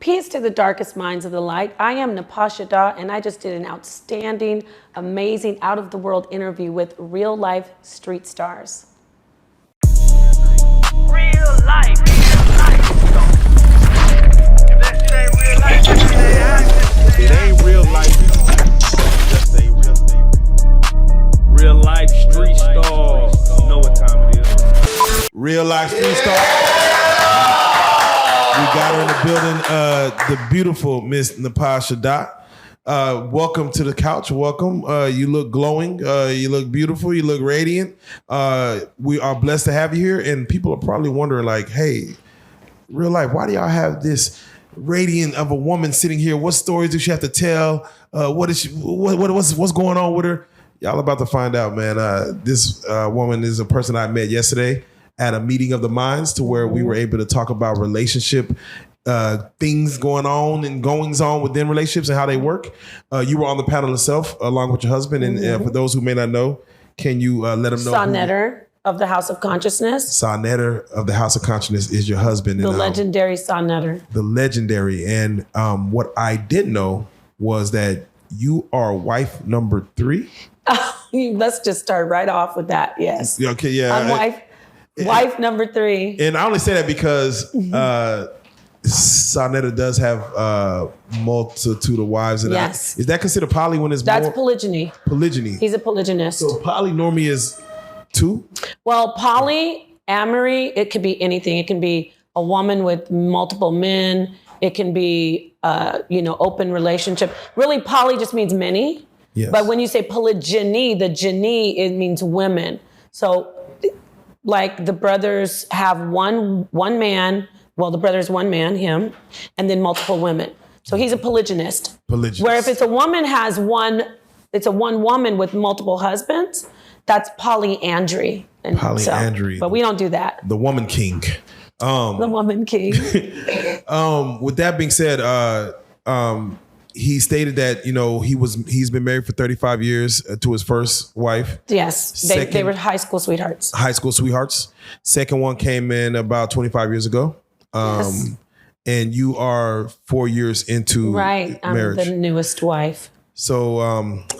Peace to the darkest minds of the light. I am Napah Shadah, and I just did an outstanding, amazing, out-of-the-world interview with Real Life street stars. Real life. If that shit ain't real life, it ain't real life. Just a real life street star. You know what time it is. Real life street star. We got her in the building, the beautiful Miss Napah Shadah. Welcome to the couch. Welcome. You look glowing. You look beautiful. You look radiant. We are blessed to have you here. And people are probably wondering, like, hey, Real Life, why do y'all have this radiant of a woman sitting here? What stories does she have to tell? What's going on with her? Y'all about to find out, man. This woman is a person I met yesterday at a meeting of the minds, to where we were able to talk about relationship things going on and goings on within relationships and how they work. You were on the panel itself along with your husband. And for those who may not know, can you let them know? Sonnetter of the House of Consciousness. Sonnetter of the House of Consciousness is your husband. The legendary Sonnetter. The legendary. And what I didn't know was that you are wife number 3. Let's just start right off with that. Yes. Okay. Yeah. I'm wife number 3. And I only say that because Sonnetter does have multitude of wives. And yes. Is that considered poly when it's That's more? polygyny. Polygyny. He's a polygynist. So poly normally is 2? Well, polyamory, it could be anything. It can be a woman with multiple men. It can be, open relationship. Really, poly just means many. Yes. But when you say polygyny, the gyny, it means women. So like the brothers have one man. Well, the brother's one man, him, and then multiple women. So he's a polygynist. Polygynist. Where if it's a woman it's a one woman with multiple husbands, that's polyandry. Polyandry. But we don't do that. The woman king. The woman king. With that being said, he stated that, he's been married for 35 years to his first wife. Yes, they were high school sweethearts. High school sweethearts. Second one came in about 25 years ago. Yes. And you are 4 years into marriage. I'm the newest wife. So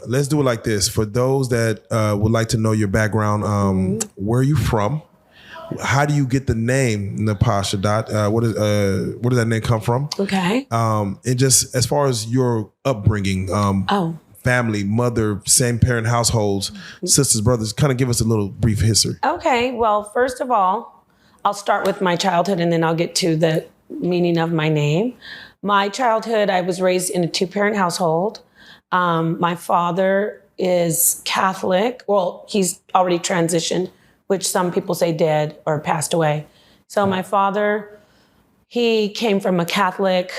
let's do it like this. For those that would like to know your background, where are you from? How do you get the name Napah Shadah? Where does that name come from? Okay. And just as far as your upbringing, family, mother, same parent households, sisters, brothers, kind of give us a little brief history. Okay. Well, first of all, I'll start with my childhood and then I'll get to the meaning of my name. My childhood, I was raised in a 2-parent household. My father is Catholic. Well, he's already transitioned, which some people say dead or passed away. So my father, he came from a Catholic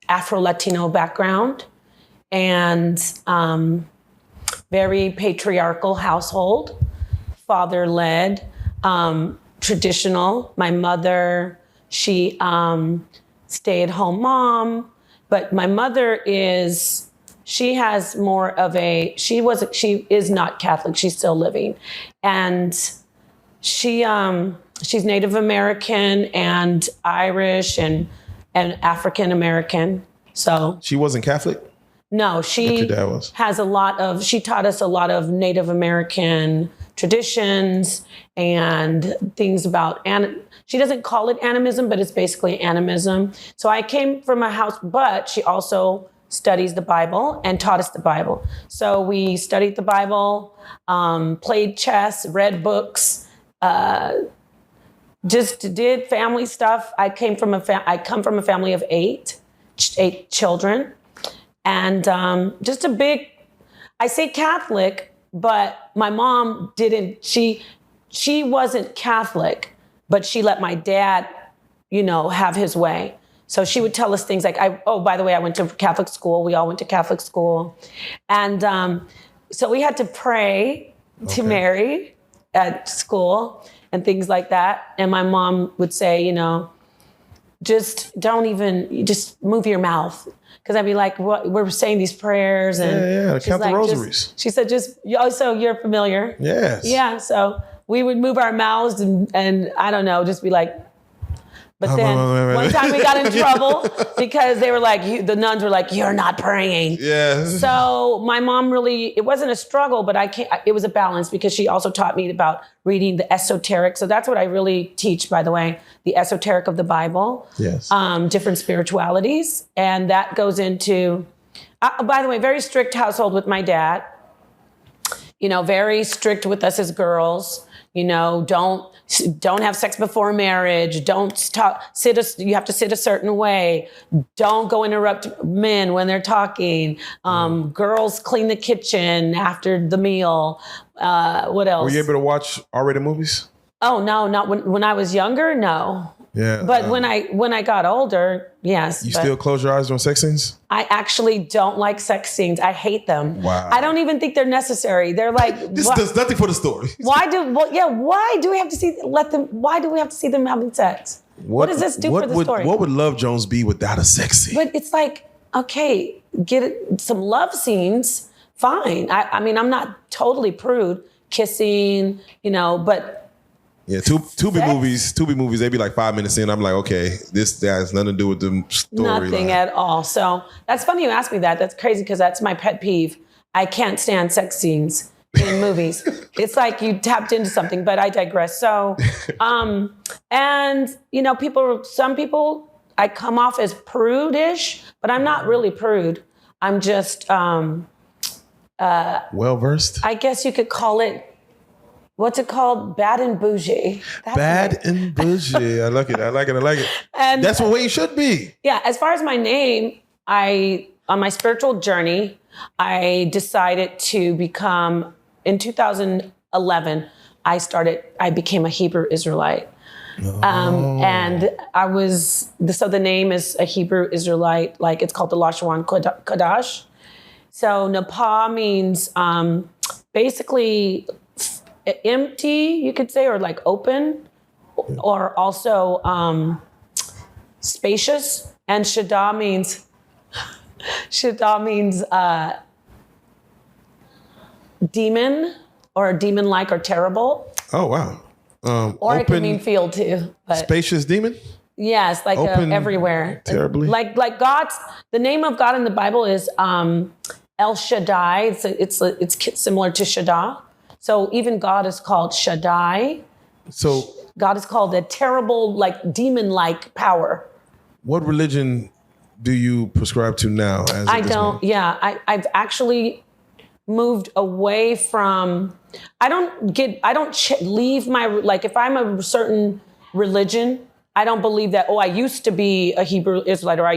Afro-Latino background and very patriarchal household, father-led, traditional. My mother, she stay-at-home mom, but my mother she is not Catholic. She's still living. And she's Native American and Irish and African American. So she wasn't Catholic? No, she she taught us a lot of Native American traditions and things about, she doesn't call it animism, but it's basically animism. So I came from a house, but she also studies the Bible and taught us the Bible. So we studied the Bible, played chess, read books, just did family stuff. I come from a family of 8 children, and just a big, I say Catholic, but my mom didn't, she wasn't Catholic, but she let my dad, have his way. So she would tell us things like, by the way, I went to Catholic school. We all went to Catholic school. And so we had to pray to marry at school and things like that. And my mom would say, just just move your mouth. Because I'd be like, what? We're saying these prayers. And count the rosaries. She said, so you're familiar? Yes. Yeah, so we would move our mouths and I don't know, just be like, But then one time we got in trouble because they were like, the nuns were like, you're not praying. Yeah. So my mom really, it wasn't a struggle, but it was a balance because she also taught me about reading the esoteric. So that's what I really teach, by the way, the esoteric of the Bible. Yes. Different spiritualities. And that goes into, by the way, very strict household with my dad. You know, very strict with us as girls. You know, don't have sex before marriage. Don't you have to sit a certain way. Don't go interrupt men when they're talking. Girls clean the kitchen after the meal. What else? Were you able to watch R-rated movies? Oh, no, not when I was younger, no. Yeah. But when I got older, yes. You still close your eyes during sex scenes? I actually don't like sex scenes. I hate them. Wow. I don't even think they're necessary. They're like This does nothing for the story. why do we have to see them having sex? What does this do for the story? What would Love Jones be without a sex scene? But it's like, okay, some love scenes, fine. I mean, I'm not totally prude, kissing, you know, but Yeah, Tubi movies, they be like 5 minutes in. I'm like, okay, this has nothing to do with the story. Nothing at all. So that's funny you asked me that. That's crazy because that's my pet peeve. I can't stand sex scenes in movies. It's like you tapped into something, but I digress. So, and you know, some people, I come off as prudish, but I'm not really prude. I'm just, well-versed? I guess you could call it, what's it called? Bad and bougie. Bad and bougie. I like it. And that's the way it should be. Yeah, as far as my name, on my spiritual journey, I decided to become, in 2011, I became a Hebrew Israelite. And so the name is a Hebrew Israelite, like it's called the Lashon Kodash. So Napah means basically empty, you could say, or like open, or also spacious. And Shadah means demon, or demon-like, or terrible. Oh, wow. Or open, it can mean field too. But spacious demon? yes, like Open everywhere. terribly? Like the name of God in the Bible is El Shaddai. It's similar to Shadah. So even God is called Shaddai. So God is called a terrible, like demon-like power. what religion do you prescribe to now? I've actually moved away from, leave my, like if I'm a certain religion, I don't believe that, I used to be a Hebrew Israelite, or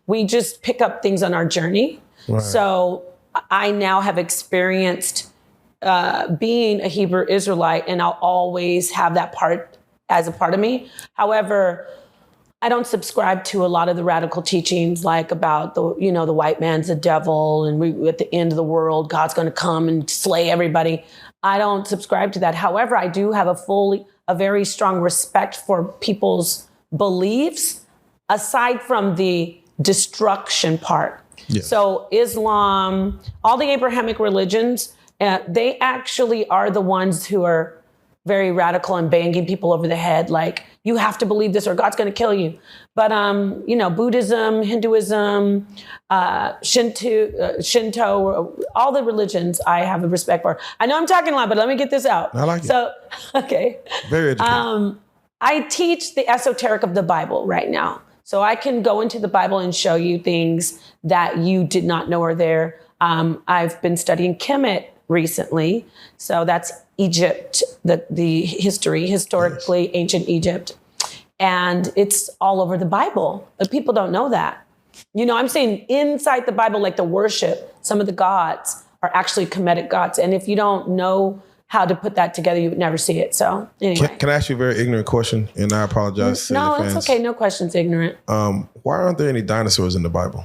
we just pick up things on our journey. Right. So I now have experienced being a Hebrew Israelite, and I'll always have that part as a part of me. However, I don't subscribe to a lot of the radical teachings, like about the white man's the devil, and at the end of the world, God's going to come and slay everybody. I don't subscribe to that. However, I do have a very strong respect for people's beliefs, aside from the destruction part. Yeah. So Islam, all the Abrahamic religions, they actually are the ones who are very radical and banging people over the head, like, you have to believe this or God's going to kill you. But, Buddhism, Hinduism, Shinto, all the religions I have a respect for. I know I'm talking a lot, but let me get this out. I like it. So, okay. Very educated. I teach the esoteric of the Bible right now. So I can go into the Bible and show you things that you did not know are there. I've been studying Kemet recently. So that's Egypt, the historically yes. Ancient Egypt. And it's all over the Bible. But people don't know that. I'm saying inside the Bible, like the worship, some of the gods are actually Kemetic gods. And if you don't know how to put that together, you would never see it. So anyway. Can I ask you a very ignorant question? And I apologize. No, it's okay. No questions ignorant. Why aren't there any dinosaurs in the Bible?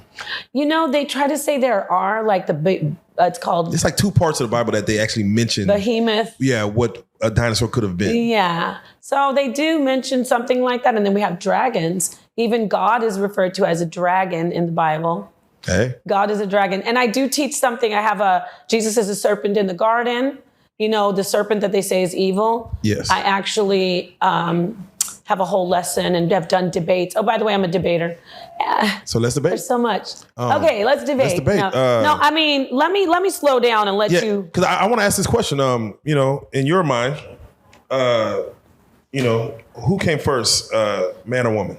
They try to say there are, like the big, it's like two parts of the Bible that they actually mention. Behemoth. Yeah, what a dinosaur could have been. Yeah. So they do mention something like that. And then we have dragons. Even God is referred to as a dragon in the Bible. Hey. God is a dragon. And I do teach something. I have Jesus is a serpent in the garden. The serpent that they say is evil. Yes. I actually have a whole lesson and have done debates. Oh, by the way, I'm a debater. So let's debate. There's so much. Okay, let's debate. Let's debate. No, I mean, let me slow down and let you. Because I want to ask this question. You know, in your mind, you know, who came first, man or woman?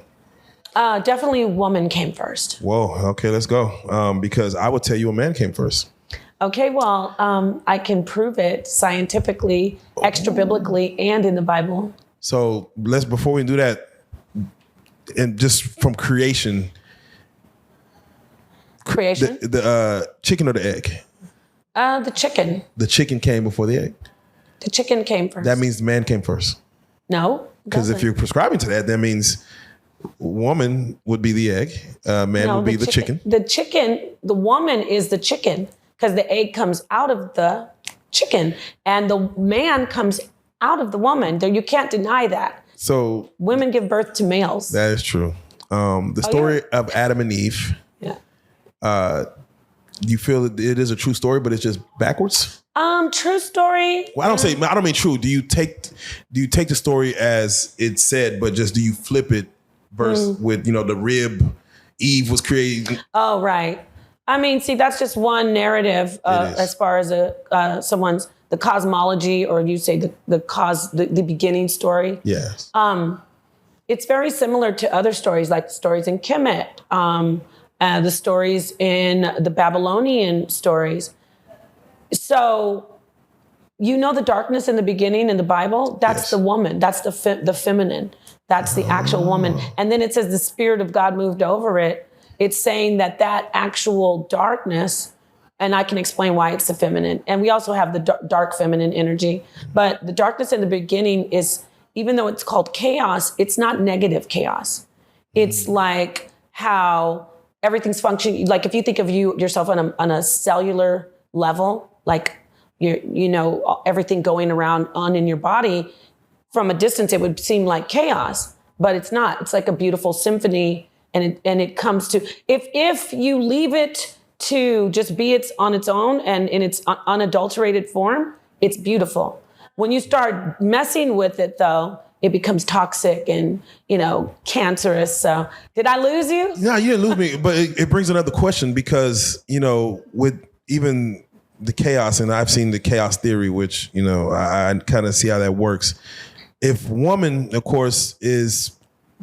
Definitely woman came first. Whoa. Okay, let's go. Because I would tell you a man came first. Okay, well, I can prove it scientifically, extra biblically, and in the Bible. So before we do that, and just from creation. Creation? The chicken or the egg? The chicken. The chicken came before the egg? The chicken came first. That means man came first. No. Because if you're prescribing to that, that means woman would be the egg, man would be the chicken. The woman is the chicken because the egg comes out of the chicken and the man comes out of the woman. You can't deny that. So women give birth to males. That is true. The story of Adam and Eve. Yeah. You feel that it is a true story, but it's just backwards? True story. Well, I don't mean true. Do you take the story as it said, but just do you flip it with, you know, the rib Eve was created? Oh, right. I mean, see, that's just one narrative as far as someone's the cosmology, or you say the beginning story. Yes. It's very similar to other stories, like stories in Kemet, the stories in the Babylonian stories. So, you know, the darkness in the beginning in the Bible, that's the woman, that's the feminine, that's the actual woman. And then it says the Spirit of God moved over it. It's saying that actual darkness, and I can explain why it's the feminine. And we also have the dark feminine energy. But the darkness in the beginning is, even though it's called chaos, it's not negative chaos. It's like how everything's functioning. Like if you think of yourself on a cellular level, like you know, everything going around in your body, from a distance, it would seem like chaos, but it's not. It's like a beautiful symphony. And it comes to, if you leave it to just be on its own and in its unadulterated form, it's beautiful. When you start messing with it, though, it becomes toxic and, you know, cancerous. So did I lose you? No, you didn't lose me. But it brings another question because, you know, with even the chaos, and I've seen the chaos theory, which, you know, I kind of see how that works. If woman, of course, has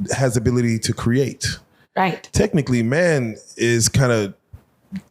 the ability to create. Right. Technically, man is kind of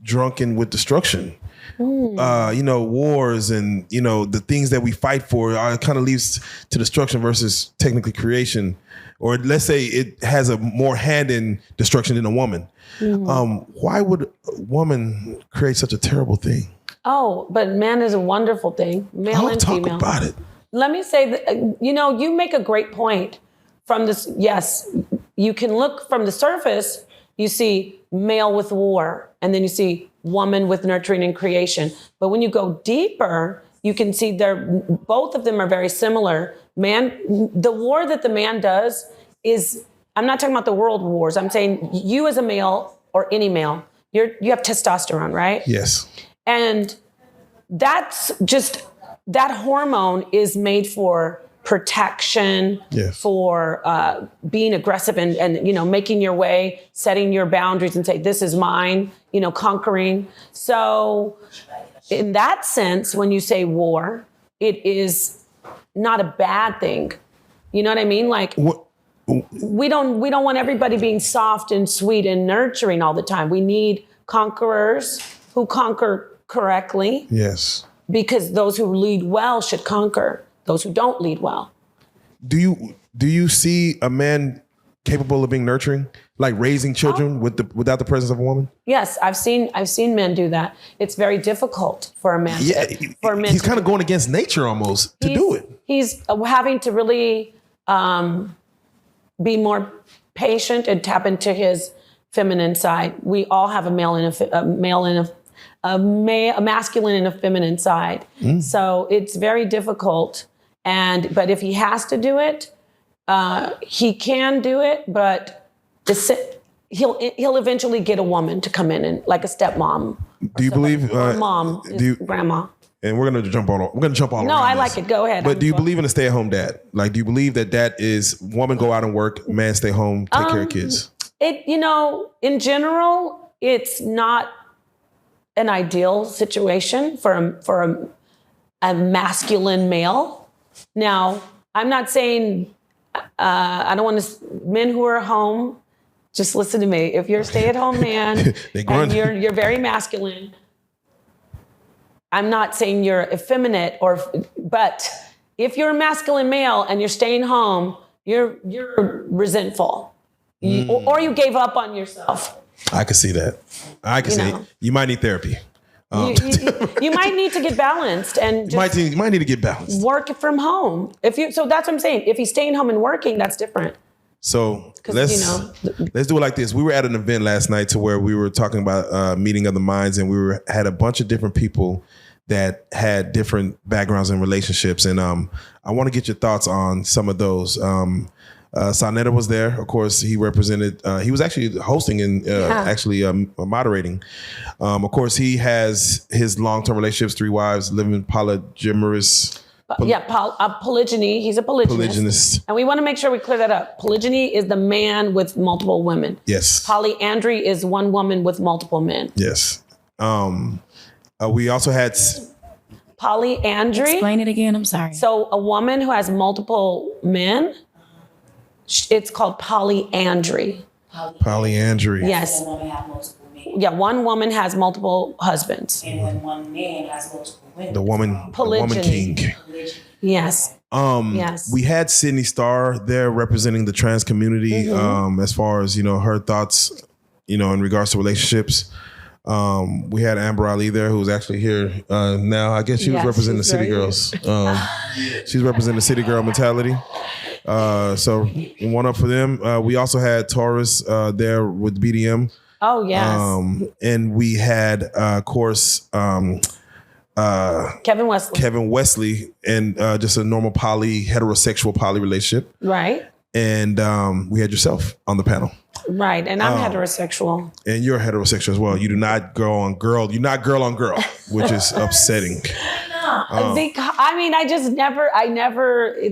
drunken with destruction. You know, wars and, you know, the things that we fight for kind of leads to destruction versus technically creation. Or let's say it has a more hand in destruction than a woman. Why would a woman create such a terrible thing? Oh, but man is a wonderful thing. Male and female. Talk about it. Let me say that, you know, you make a great point from this. Yes, you can look from the surface, you see male with war, and then you see woman with nurturing and creation. But when you go deeper, you can see both of them are very similar. The war that the man does is, I'm not talking about the world wars. I'm saying you as a male or any male, you have testosterone, right? Yes. And that's just, that hormone is made for protection, for being aggressive and, you know, making your way, setting your boundaries and say, this is mine, you know, conquering. So in that sense, when you say war, it is not a bad thing. You know what I mean? Like, we don't want everybody being soft and sweet and nurturing all the time. We need conquerors who conquer correctly. Yes. Because those who lead well should conquer those who don't lead well. Do you see a man capable of being nurturing, like raising children without the presence of a woman? Yes, I've seen men do that. It's very difficult for a man. Yeah, he's kind of going against nature almost to do it. He's having to really be more patient and tap into his feminine side. We all have a masculine and a feminine side. So it's very difficult. But if he has to do it, he can do it, but he'll eventually get a woman to come in and like a stepmom. Do you believe mom, grandma? and we're gonna jump all No, around I this. like it. Go ahead. But do you believe in a stay-at-home dad? Like, do you believe that is woman go out and work, man stay home, take care of kids? In general, it's not an ideal situation for a masculine male. Now, I'm not saying I don't want to. Men who are home, just listen to me. If you're a stay-at-home man and you're very masculine, I'm not saying you're effeminate but if you're a masculine male and you're staying home, you're resentful, or you gave up on yourself. I can see that. I can see you might need therapy. You might need to get balanced and just you might need to get balanced. work from home. So that's what I'm saying. If he's staying home and working, that's different. So let's do it like this. We were at an event last night to where we were talking about meeting of the minds, and had a bunch of different people that had different backgrounds and relationships. And I want to get your thoughts on some of those. Sanetta was there. Of course, he represented, he was actually hosting and moderating. Of course, he has his long-term relationships, 3 wives, living polyamorous. Polygyny. He's a polygynist. And we want to make sure we clear that up. Polygyny is the man with multiple women. Yes. Polyandry is one woman with multiple men. Yes. We also had... Polyandry. Explain it again. I'm sorry. So a woman who has multiple men, it's called polyandry. Polyandry. Yes. One woman has multiple men. Yeah, one woman has multiple husbands. And when one man has multiple women. The woman Polygyny. king. Yes. Yes. We had Sydney Starr there representing the trans community, as far as, her thoughts, in regards to relationships. We had Amber Ali there, who's actually here now. I guess she was representing the City Girls. She's representing the City Girl mentality. So one up for them. We also had Taurus there with BDM. Oh, yes. And we had, of course, Kevin Wesley, and just a normal heterosexual poly relationship. Right. And we had yourself on the panel. Right. And I'm heterosexual. And you're heterosexual as well. You do not girl on girl. You're not girl on girl, which is upsetting. It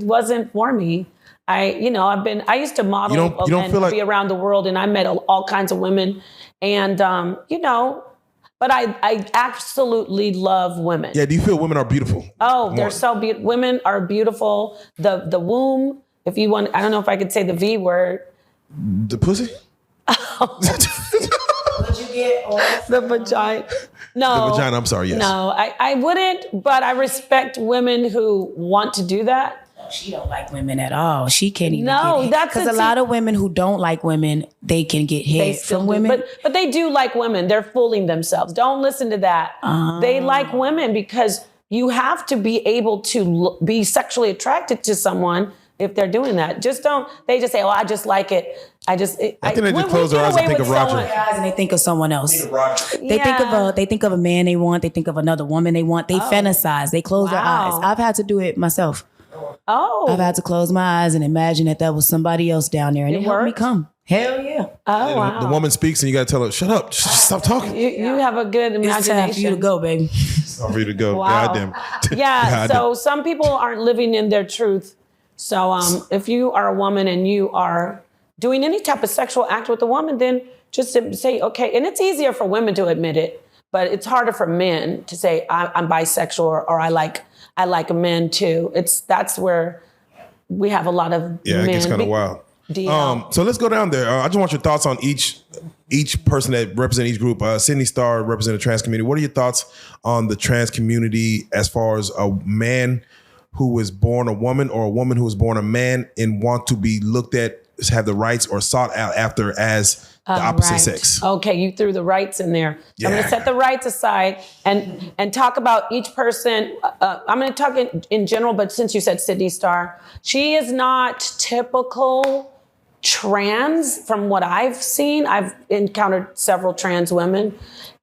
wasn't for me. I used to model and be around the world, and I met all kinds of women, and but I absolutely love women. Yeah, do you feel women are beautiful? Oh, they're so beautiful. Women are beautiful. The womb, if you want, I don't know if I could say the V word. The pussy? Would you get the vagina? No. The vagina, I'm sorry, yes. No, I wouldn't, but I respect women who want to do that. She don't like women at all. She can't even No, get that's because a lot of women who don't like women, they can get hit from women. But they do like women. They're fooling themselves. Don't listen to that. They like women because you have to be able to be sexually attracted to someone if they're doing that. They just say, oh, I just like it. I think they just close their eyes and think of Roger. And they think of someone else. They think of a man they want. They think of another woman they want. They fantasize. They close their eyes. I've had to do it myself. Oh. I've had to close my eyes and imagine that was somebody else down there, and it helped me come. Hell yeah. Oh, wow. The woman speaks and you got to tell her, shut up, just stop talking. You have a good imagination. It's time for you to go, baby. It's time for you to go. Wow. Goddamn. Yeah, so some people aren't living in their truth. So if you are a woman and you are doing any type of sexual act with a woman, then just say, okay. And it's easier for women to admit it, but it's harder for men to say, I'm bisexual or I like men too. That's where we have a lot of men. Yeah, it gets kind of wild. So let's go down there. I just want your thoughts on each person that represents each group. Sydney Starr represents the trans community. What are your thoughts on the trans community as far as a man who was born a woman or a woman who was born a man and want to be looked at, have the rights or sought out after as the opposite sex? Okay, you threw the rights in there. Yeah. I'm going to set the rights aside and talk about each person. I'm going to talk in general, but since you said Sydney Starr, she is not typical trans from what I've seen. I've encountered several trans women,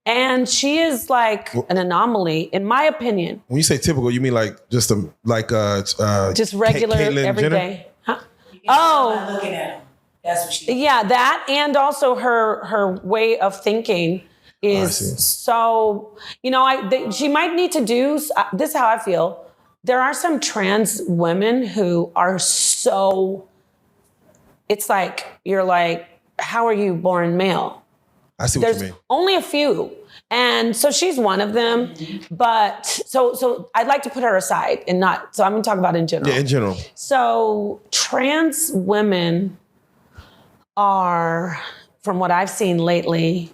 and she is like an anomaly, in my opinion. When you say typical, you mean like just regular, Caitlyn everyday? Jenner? Huh? Looking at them. That's what she. Yeah, that, and also her way of thinking is so, she might need to do, this is how I feel. There are some trans women who are so, it's like, you're like, how are you born male? I see what you mean. Only a few. And so she's one of them. But so I'd like to put her aside and not, so I'm gonna talk about in general. Yeah, in general. So trans women are, from what I've seen lately,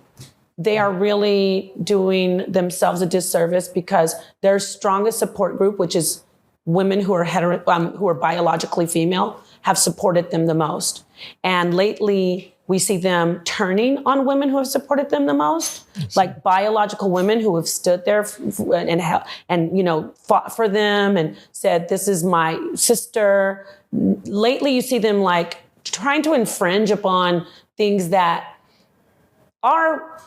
they are really doing themselves a disservice because their strongest support group, which is women who are who are biologically female, have supported them the most. And lately, we see them turning on women who have supported them the most, like biological women who have stood there and fought for them and said, "This is my sister." Lately, you see them like trying to infringe upon things that are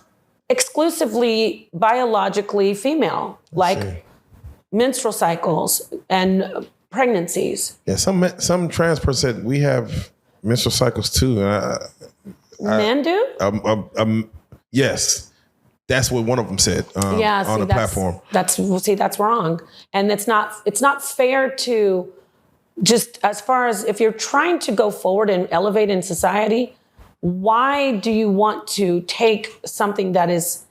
exclusively biologically female, like menstrual cycles and pregnancies. Yeah, some trans person said we have menstrual cycles too. Men do? Yes. That's what one of them said on the platform. That's wrong. And it's not fair to just, as far as if you're trying to go forward and elevate in society, why do you want to take something that is,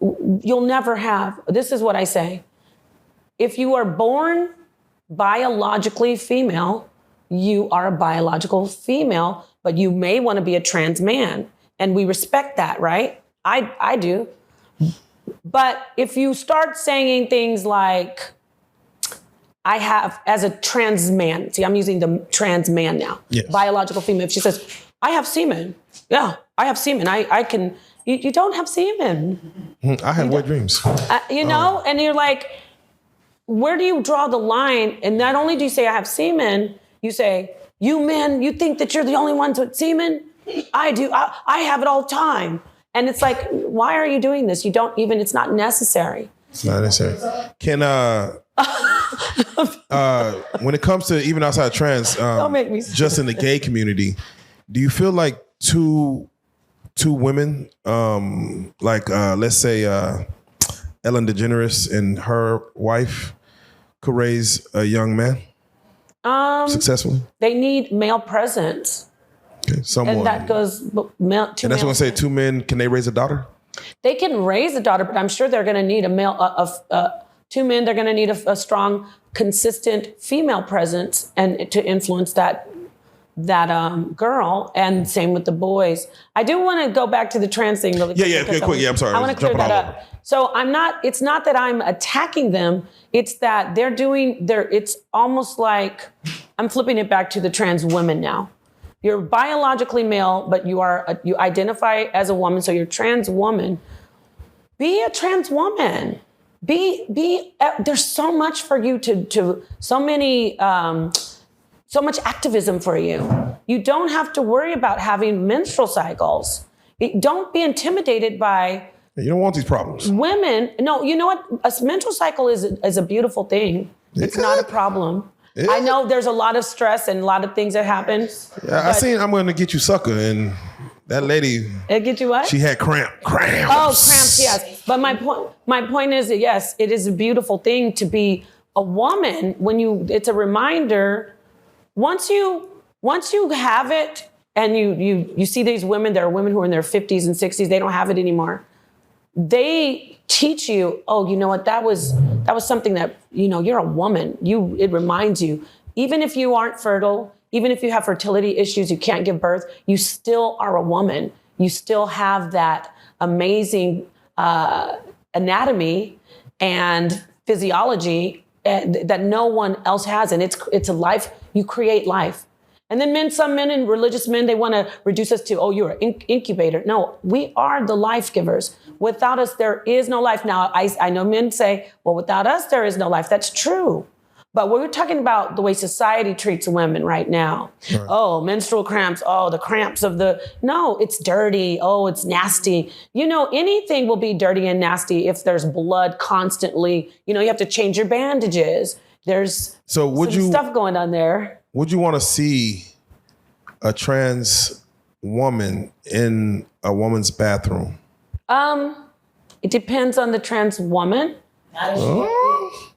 you'll never have? This is what I say. If you are born biologically female, you are a biological female, but you may want to be a trans man. And we respect that, right? I do. But if you start saying things like, I have, as a trans man, see, I'm using the trans man now, yes. Biological female. If she says, I have semen. Yeah, I have semen. I can, you don't have semen. I have wet dreams. And you're like, where do you draw the line? And not only do you say I have semen, you say, you men, you think that you're the only ones with semen? I do. I have it all the time. And it's like, why are you doing this? You don't even, it's not necessary. It's not necessary. Can, when it comes to even outside trans, don't make me just in the gay community, do you feel like two women, let's say Ellen DeGeneres and her wife could raise a young man successfully? They need male presence. Okay, someone. And that goes male. And that's what I say. Two men, can they raise a daughter? They can raise a daughter, but I'm sure they're going to need a male. Two men, they're going to need a strong, consistent female presence and to influence that girl. And same with the boys. I do want to go back to the trans thing really quick. Yeah, I'm sorry. I want to clear that up. So it's not that I'm attacking them. It's that it's almost like I'm flipping it back to the trans women now. You're biologically male, but you identify as a woman, so you're a trans woman. Be a trans woman. There's so much for you so much activism for you. You don't have to worry about having menstrual cycles. Don't be intimidated by. You don't want these problems. Women, no, you know what? A menstrual cycle is a beautiful thing. It's not a problem. I know there's a lot of stress and a lot of things that happen. Yeah, I'm going to get you sucker, and that lady. It get you what? She had cramps. Oh, cramps, yes. But my point is that yes, it is a beautiful thing to be a woman. It's a reminder. Once you have it, and you see these women, there are women who are in their 50s and 60s, they don't have it anymore. They teach you, oh, you know what, that was something that, you're a woman. It reminds you, even if you aren't fertile, even if you have fertility issues, you can't give birth, you still are a woman. You still have that amazing anatomy and physiology that no one else has. And it's a life, you create life. And then some men and religious men, they want to reduce us to, oh, you're an incubator. No, we are the life givers. Without us, there is no life. Now, I know men say, well, without us, there is no life. That's true. But we're talking about the way society treats women right now. Right. Oh, menstrual cramps. Oh, the cramps of no, it's dirty. Oh, it's nasty. Anything will be dirty and nasty if there's blood constantly. You have to change your bandages. There's some stuff going on there. Would you want to see a trans woman in a woman's bathroom? It depends on the trans woman.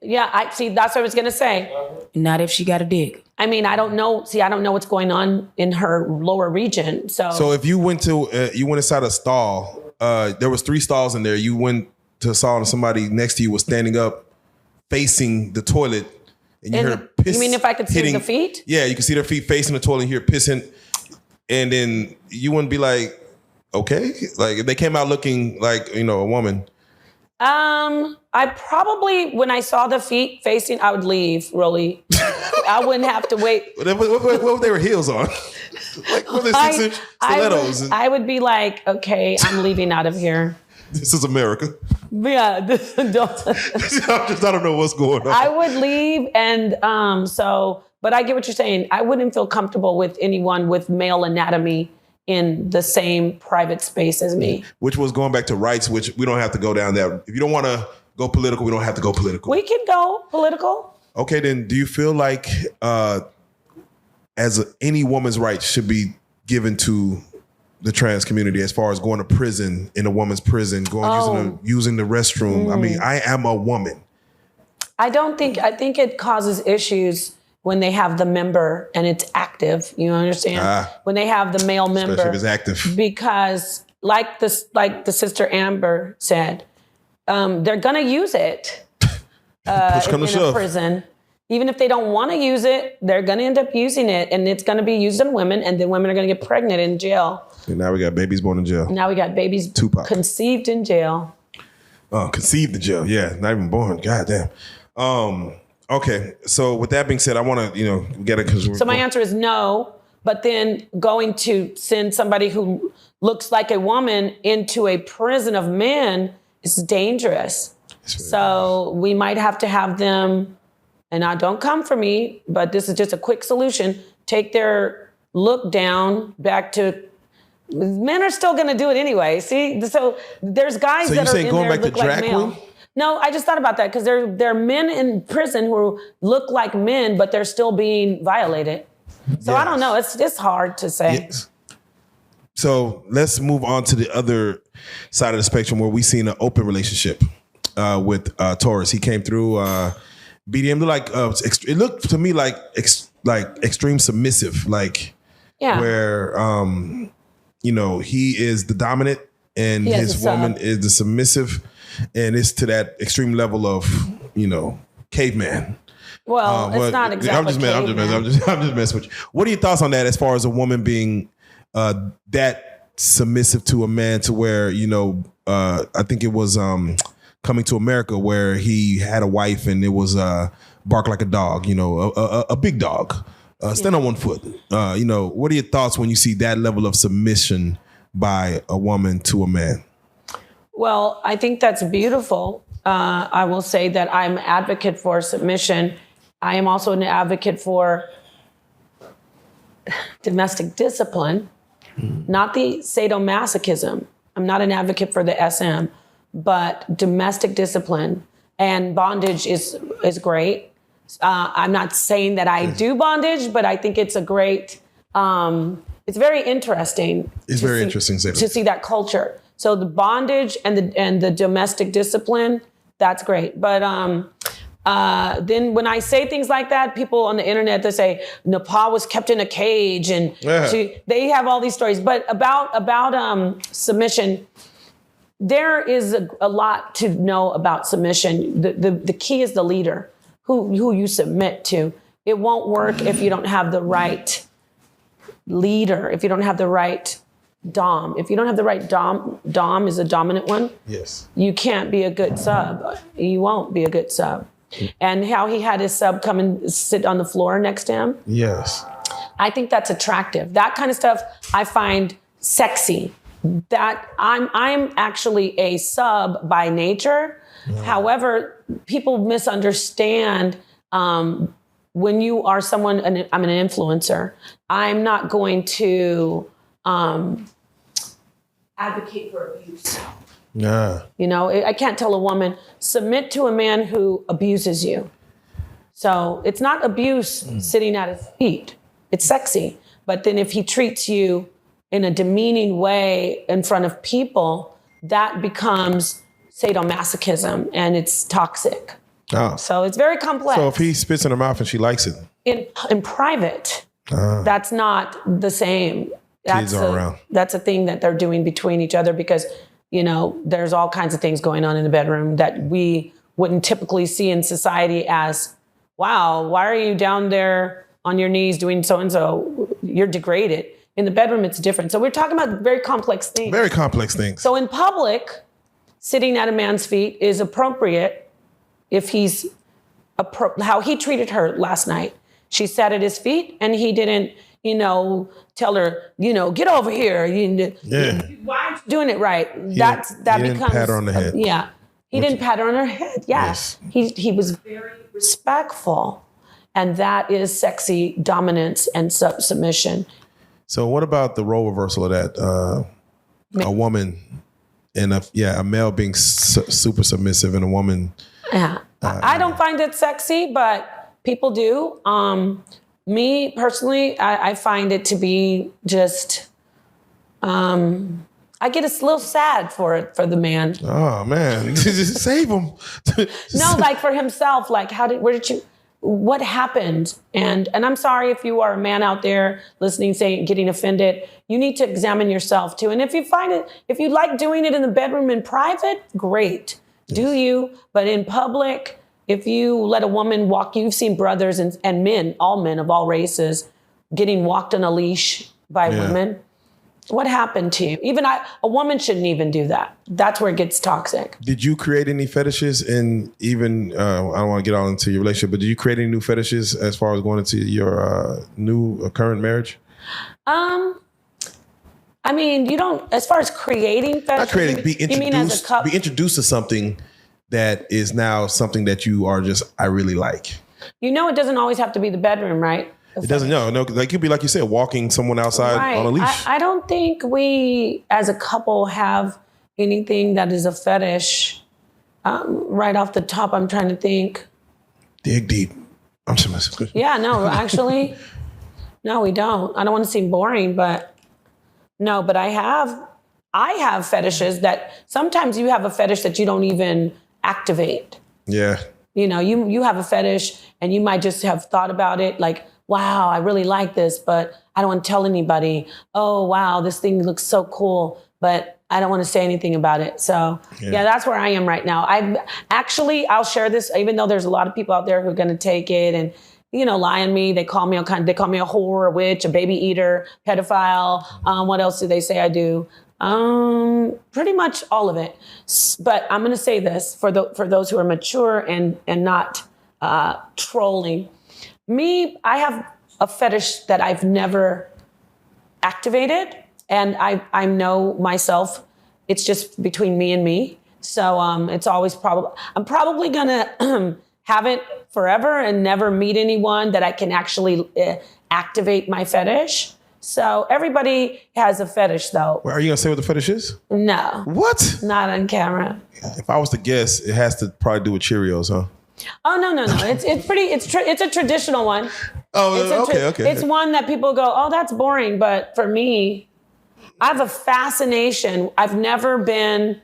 Yeah, I see. That's what I was gonna say. Not if she got a dick. I mean, I don't know. See, I don't know what's going on in her lower region. So if you went inside a stall, there was 3 stalls in there. You went to a stall and somebody next to you was standing up, facing the toilet, and you heard piss. You mean if I could see the feet? Yeah, you can see their feet facing the toilet and hear pissing, and then you wouldn't be like, okay, like if they came out looking like a woman. I probably, when I saw the feet facing, I would leave, really. I wouldn't have to wait. What if they were heels on? Like, what are they 6-inch stilettos? I would be like, okay, I'm leaving out of here. This is America. Yeah. I don't know what's going on. I would leave, and but I get what you're saying. I wouldn't feel comfortable with anyone with male anatomy in the same private space as me. Which was going back to rights, which we don't have to go down that. If you don't want to go political, we don't have to go political. We can go political. Okay, then do you feel like any woman's rights should be given to the trans community as far as going to prison, in a woman's prison, using the restroom? I mean, I am a woman. I think it causes issues when they have the member and it's active. You understand? When they have the male member, especially if it's active, because like the sister Amber said, they're gonna use it in a prison. Even if they don't want to use it, they're gonna end up using it, and it's gonna be used on women, and then women are gonna get pregnant in jail. And now we got babies born in jail. Now we got babies conceived in jail. Conceived in jail, yeah, not even born. God damn. Okay, so with that being said, I want to, get it because. So my answer is no. But then going to send somebody who looks like a woman into a prison of men is dangerous. So we might have to have them, and don't come for me, but this is just a quick solution. Take their look down back to. Men are still going to do it anyway. See, so there's guys that are in there back look to like drag male. queen? No, I just thought about that because there are men in prison who look like men, but they're still being violated. So I don't know. It's hard to say. Yes. So let's move on to the other side of the spectrum where we seen an open relationship with Taurus. He came through BDM. It looked to me like extreme submissive, where he is the dominant and his woman is the submissive, and it's to that extreme level of caveman. Well, it's not exactly. I'm just messing with you. What are your thoughts on that, as far as a woman being that submissive to a man, to where I think it was Coming to America, where he had a wife and it was bark like a dog, a big dog, stand on one foot. What are your thoughts when you see that level of submission by a woman to a man? Well, I think that's beautiful. I will say that I'm an advocate for submission. I am also an advocate for domestic discipline, not the sadomasochism. I'm not an advocate for the SM, but domestic discipline and bondage is great. I'm not saying that I do bondage, but I think it's a great, it's very interesting. It's very interesting to see that culture. So the bondage and the domestic discipline, that's great. But then when I say things like that, people on the internet, they say Napah was kept in a cage, and they have all these stories. But about submission, there is a lot to know about submission. The key is the leader, who you submit to. It won't work if you don't have the right leader, if you don't have the right dom. If you don't have the right dom is a dominant one. Yes. You can't be a good sub. You won't be a good sub. And how he had his sub come and sit on the floor next to him. Yes. I think that's attractive. That kind of stuff I find sexy. That I'm actually a sub by nature. Yeah. However, people misunderstand when you are someone, I'm an influencer, I'm not going to advocate for abuse. Yeah. I can't tell a woman, submit to a man who abuses you. So it's not abuse sitting at his feet. It's sexy. But then if he treats you in a demeaning way in front of people, that becomes sadomasochism, and it's toxic. Oh. So it's very complex. So if he spits in her mouth and she likes it, in private, that's not the same. Kids are around. That's a thing that they're doing between each other because, there's all kinds of things going on in the bedroom that we wouldn't typically see in society as, wow, why are you down there on your knees doing so-and-so? You're degraded. In the bedroom, it's different. So we're talking about very complex things. Very complex things. So in public, sitting at a man's feet is appropriate if he's how he treated her last night. She sat at his feet and he didn't, tell her, get over here. Why aren't you doing it right? He didn't pat her on the head. Yeah. He didn't pat her on her head. Yes. He was very respectful. And that is sexy dominance and submission. So what about the role reversal of that? A woman and a male being super submissive and a woman. Yeah. I don't find it sexy, but people do. Me personally, I find it to be just, I get a little sad for the man. Oh man, just save him. No, like for himself, like what happened? And I'm sorry if you are a man out there listening, getting offended, you need to examine yourself too. And if you like doing it in the bedroom in private, great. Yes. Do you? But in public, if you let a woman walk, you've seen brothers and men, all men of all races, getting walked on a leash by women. What happened to you? Even a woman shouldn't even do that. That's where it gets toxic. Did you create any fetishes? And even, I don't want to get all into your relationship, but did you create any new fetishes as far as going into your current marriage? I mean, you don't, as far as creating fetishes. Not creating, be introduced to something that is now something that you are I really like. It doesn't always have to be the bedroom, right? It doesn't, no. Like, it could be, like you said, walking someone outside on a leash. I don't think we, as a couple, have anything that is a fetish. Right off the top, I'm trying to think. Dig deep. I'm submissive. Yeah, no, actually, no, we don't. I don't want to seem boring, but no, but I have fetishes that sometimes you have a fetish that you don't even activate. Yeah. You have a fetish and you might just have thought about it like, wow, I really like this, but I don't want to tell anybody. Oh, wow, this thing looks so cool, but I don't want to say anything about it. So yeah, that's where I am right now. I'll share this, even though there's a lot of people out there who are going to take it and, lie on me. They call me a whore, a witch, a baby eater, pedophile. What else do they say I do? Pretty much all of it. But I'm going to say this for those who are mature and not trolling. Me, I have a fetish that I've never activated, and I know myself. It's just between me and me. So it's always I'm probably gonna have it forever and never meet anyone that I can actually activate my fetish. So everybody has a fetish, though. Well, are you gonna say what the fetish is? No. What? Not on camera. If I was to guess, it has to probably do with Cheerios, huh? Oh no! It's a traditional one. Oh, okay. It's one that people go, oh, that's boring. But for me, I have a fascination. I've never been,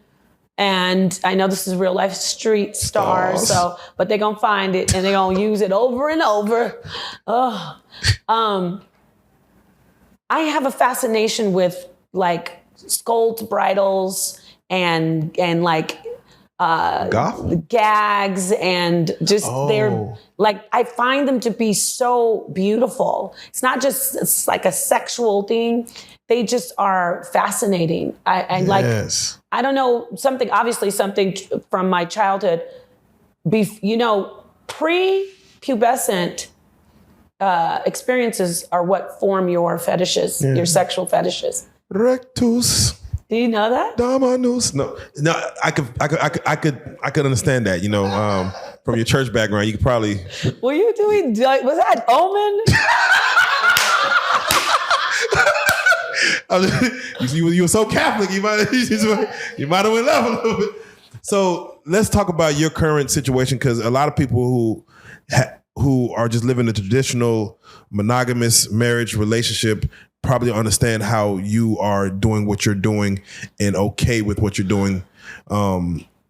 and I know this is real life street stars, but they're gonna find it and they're gonna use it over and over. I have a fascination with like scolds, bridles, and like gags, and just they're like, I find them to be so beautiful. It's like a sexual thing. They just are fascinating. I don't know, something from my childhood, pre-pubescent experiences are what form your fetishes, your sexual fetishes. Rectus. Do you know that? Dominus. No. I could understand that. From your church background, you could probably. Were you doing? Was that Omen? You were so Catholic. You might have went left a little bit. So let's talk about your current situation, because a lot of people who are just living a traditional monogamous marriage relationship probably understand how you are doing what you're doing and okay with what you're doing.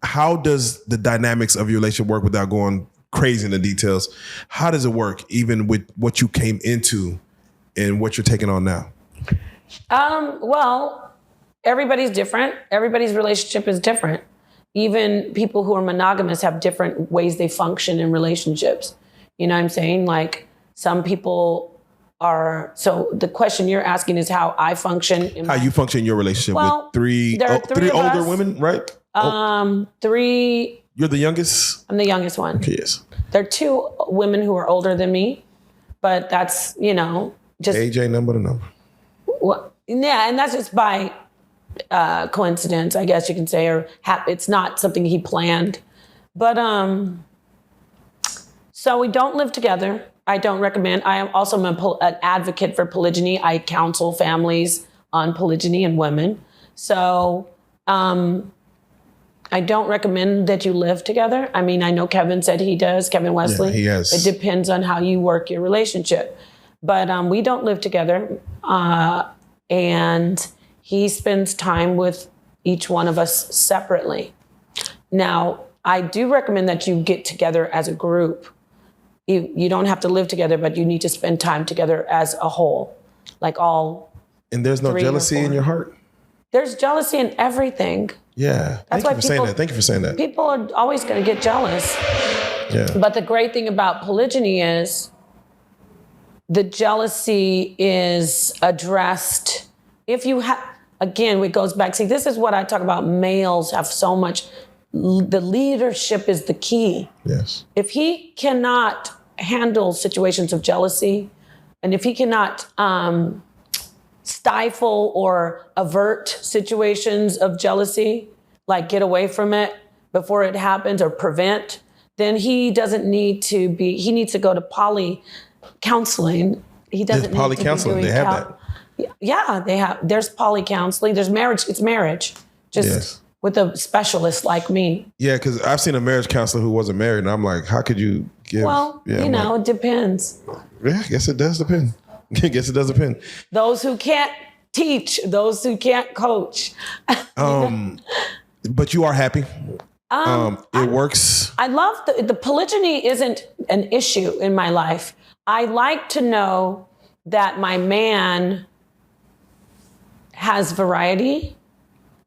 how does the dynamics of your relationship work without going crazy in the details? How does it work, even with what you came into and what you're taking on now? Well, everybody's different. Everybody's relationship is different. Even people who are monogamous have different ways they function in relationships. You know what I'm saying? Like some people are, so the question you're asking is how I function. How you function in your relationship with three three older us. women, right? Three. You're the youngest? I'm the youngest one. Yes. There are two women who are older than me, but that's, just. AJ number to number. Well, yeah, and that's just by coincidence, I guess you can say, or it's not something he planned. But so we don't live together. I don't recommend. I am also an advocate for polygyny. I counsel families on polygyny and women. So I don't recommend that you live together. I mean, I know Kevin said he does, Kevin Wesley. Yeah, he has. It depends on how you work your relationship. But we don't live together. And he spends time with each one of us separately. Now, I do recommend that you get together as a group. You don't have to live together, but you need to spend time together as a whole, like all. And there's no jealousy in your heart? There's jealousy in everything. Yeah. Thank you for saying that. Thank you for saying that. People are always going to get jealous. Yeah. But the great thing about polygyny is the jealousy is addressed. If you have, again, it goes back. See, this is what I talk about. Males have so much. The leadership is the key. Yes. If he cannot handle situations of jealousy, and if he cannot stifle or avert situations of jealousy, like get away from it before it happens or prevent, then he doesn't need to be, he needs to go to poly counseling. He doesn't There's poly need to counseling. be doing They have that. Yeah, they have. There's poly counseling. There's marriage. It's marriage. Just Yes. with a specialist like me. Yeah, because I've seen a marriage counselor who wasn't married, and I'm like, how could you give? Well, yeah, it depends. Yeah, I guess it does depend. I guess it does depend. Those who can't teach, those who can't coach. But you are happy. It works. I love the polygyny isn't an issue in my life. I like to know that my man has variety,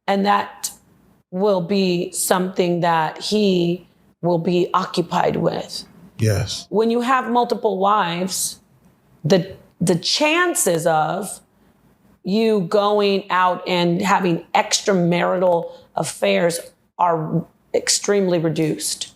and that will be something that he will be occupied with. Yes. When you have multiple wives, the chances of you going out and having extramarital affairs are extremely reduced.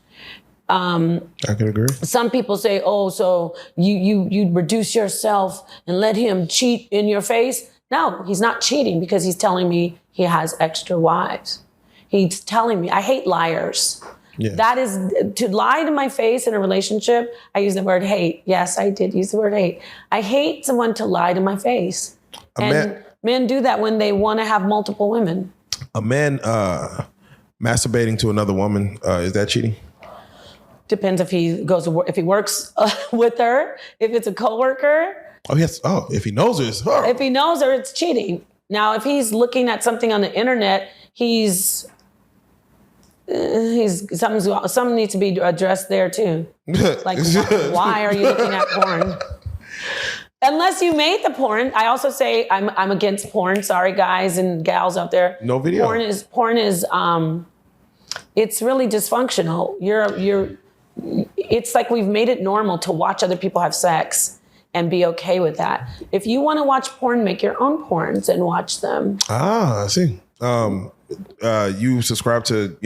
I can agree. Some people say, oh, so you reduce yourself and let him cheat in your face. No, he's not cheating because he's telling me he has extra wives. He's telling me, I hate liars. Yeah. That is, to lie to my face in a relationship, I use the word hate. Yes, I did use the word hate. I hate someone to lie to my face. Men do that when they want to have multiple women. A man masturbating to another woman, is that cheating? Depends if he goes to work, if he works with her, if it's a coworker. Oh, yes. Oh, if he knows her, it's her. If he knows her, it's cheating. Now, if he's looking at something on the internet, something needs to be addressed there too. Like, why are you looking at porn? Unless you made the porn. I also say I'm against porn. Sorry, guys and gals out there. No video. Porn is it's really dysfunctional. It's like we've made it normal to watch other people have sex and be okay with that. If you want to watch porn, make your own porns and watch them. Ah, I see. You subscribe to,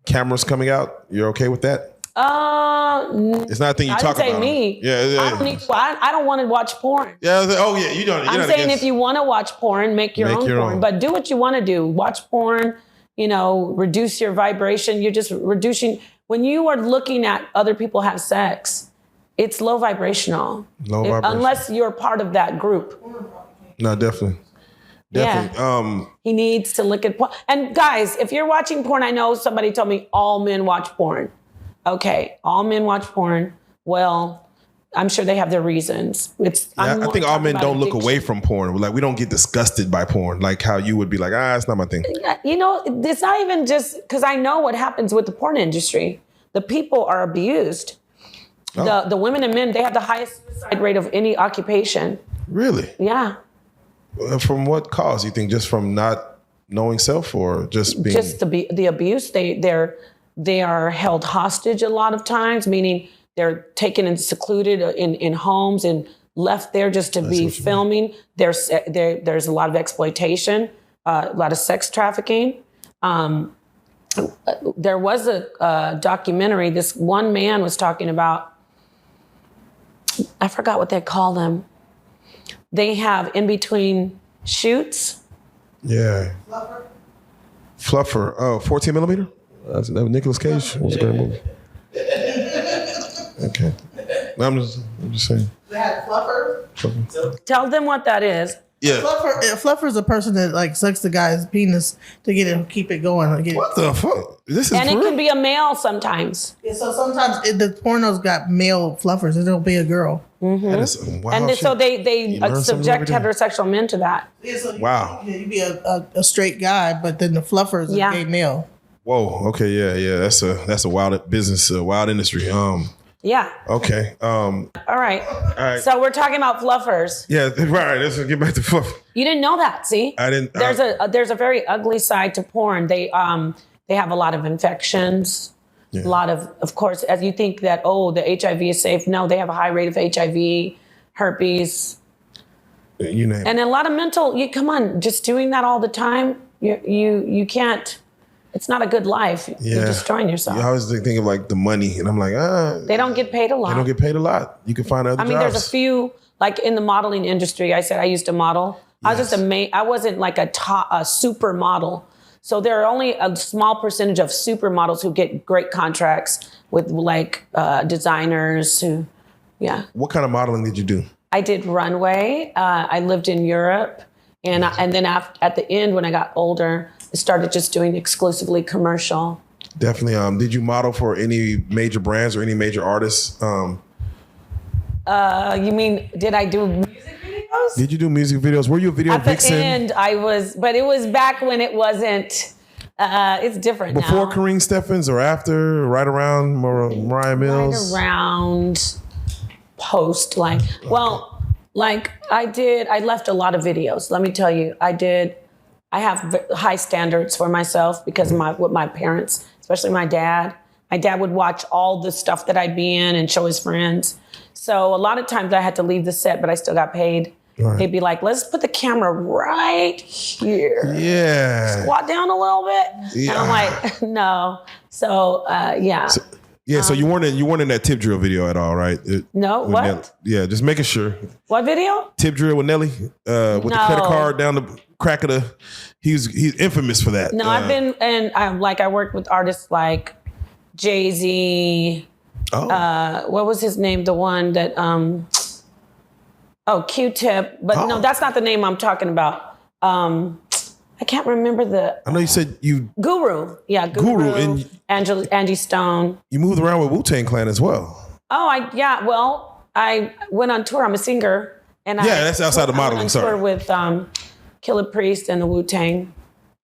cameras coming out. You're okay with that? It's not a thing you talk about. I didn't say me. Yeah. I don't want to watch porn. Yeah. Oh, yeah. You don't. I'm saying if you want to watch porn, make your own porn. But do what you want to do. Watch porn. Reduce your vibration. You're just reducing. When you are looking at other people have sex, it's low vibrational. Unless you're part of that group. No, definitely. Yeah. He needs to look at porn. And guys, if you're watching porn, I know somebody told me all men watch porn. Okay, all men watch porn. Well, I'm sure they have their reasons. I think all men don't look away from porn. Like, we don't get disgusted by porn, like how you would be like, it's not my thing. You know, it's not even just because I know what happens with the porn industry. The people are abused. The women and men, they have the highest suicide rate of any occupation. Really? Yeah. From what cause? You think just from not knowing self, or just being... Just the abuse. They are held hostage a lot of times, meaning they're taken and secluded in homes and left there just to be filming. There's a lot of exploitation, a lot of sex trafficking. There was a documentary. This one man was talking about, I forgot what they call them. They have in between shoots. Yeah. Fluffer. Oh, 14 millimeter? That was Nicolas Cage. That was a great movie. Okay. No, I'm just saying. They had fluffer. Tell them what that is. Yeah. Fluffer is a person that like sucks the guy's penis to get it, keep it going. What the fuck? This is and it real? can be a male sometimes. Yeah, so sometimes the pornos got male fluffers. It'll be a girl. Mm-hmm. That is some wild And shit. so they subject every day. heterosexual men to that. Yeah, so Wow. you'd be a straight guy, but then the fluffer is a gay male. Whoa. Okay. Yeah. That's a wild business, a wild industry. Yeah. Okay. All right. So we're talking about fluffers. Yeah. Right. Let's get back to fluff. You didn't know that, see? I didn't. There's a very ugly side to porn. They have a lot of infections. Yeah. A lot of course, as you think that the HIV is safe. No, they have a high rate of HIV, herpes, You name and a lot of mental. Come on, just doing that all the time. You can't. It's not a good life. Yeah. You're destroying yourself. I always think of like the money, and I'm like, They don't get paid a lot. They don't get paid a lot. You can find other jobs. There's a few, like in the modeling industry. I said I used to model. I was just I wasn't like a super model. So there are only a small percentage of supermodels who get great contracts with like designers who, yeah. What kind of modeling did you do? I did runway. I lived in Europe. And then at the end, when I got older, I started just doing exclusively commercial. Definitely. Did you model for any major brands or any major artists? You mean, did I do music videos? Did you do music videos? Were you a video vixen? At the end, I was, but it was back when it wasn't, it's different Before now. Karine Steffens or after? Right around Mariah Mills? Right around post, I left a lot of videos. Let me tell you, I have high standards for myself because with my parents, especially my dad would watch all the stuff that I'd be in and show his friends. So a lot of times I had to leave the set, but I still got paid. Right. He'd be like, let's put the camera right here. Yeah. Squat down a little bit. Yeah. And I'm like, no. So, yeah. So you weren't in that tip drill video at all, right? No, what? Nelly. Yeah, just making sure. What video? Tip drill with Nelly, with the credit card down the crack of the. He's infamous for that. No, I've been I worked with artists like Jay-Z. Oh. What was his name? The one that Q-Tip, but no, that's not the name I'm talking about. I can't remember I know you said you... Guru. Yeah, Guru. And Angie Stone. You moved around with Wu-Tang Clan as well. Oh, I went on tour. I'm a singer. And that's outside of modeling, sorry. I went on tour with Killer Priest and the Wu-Tang.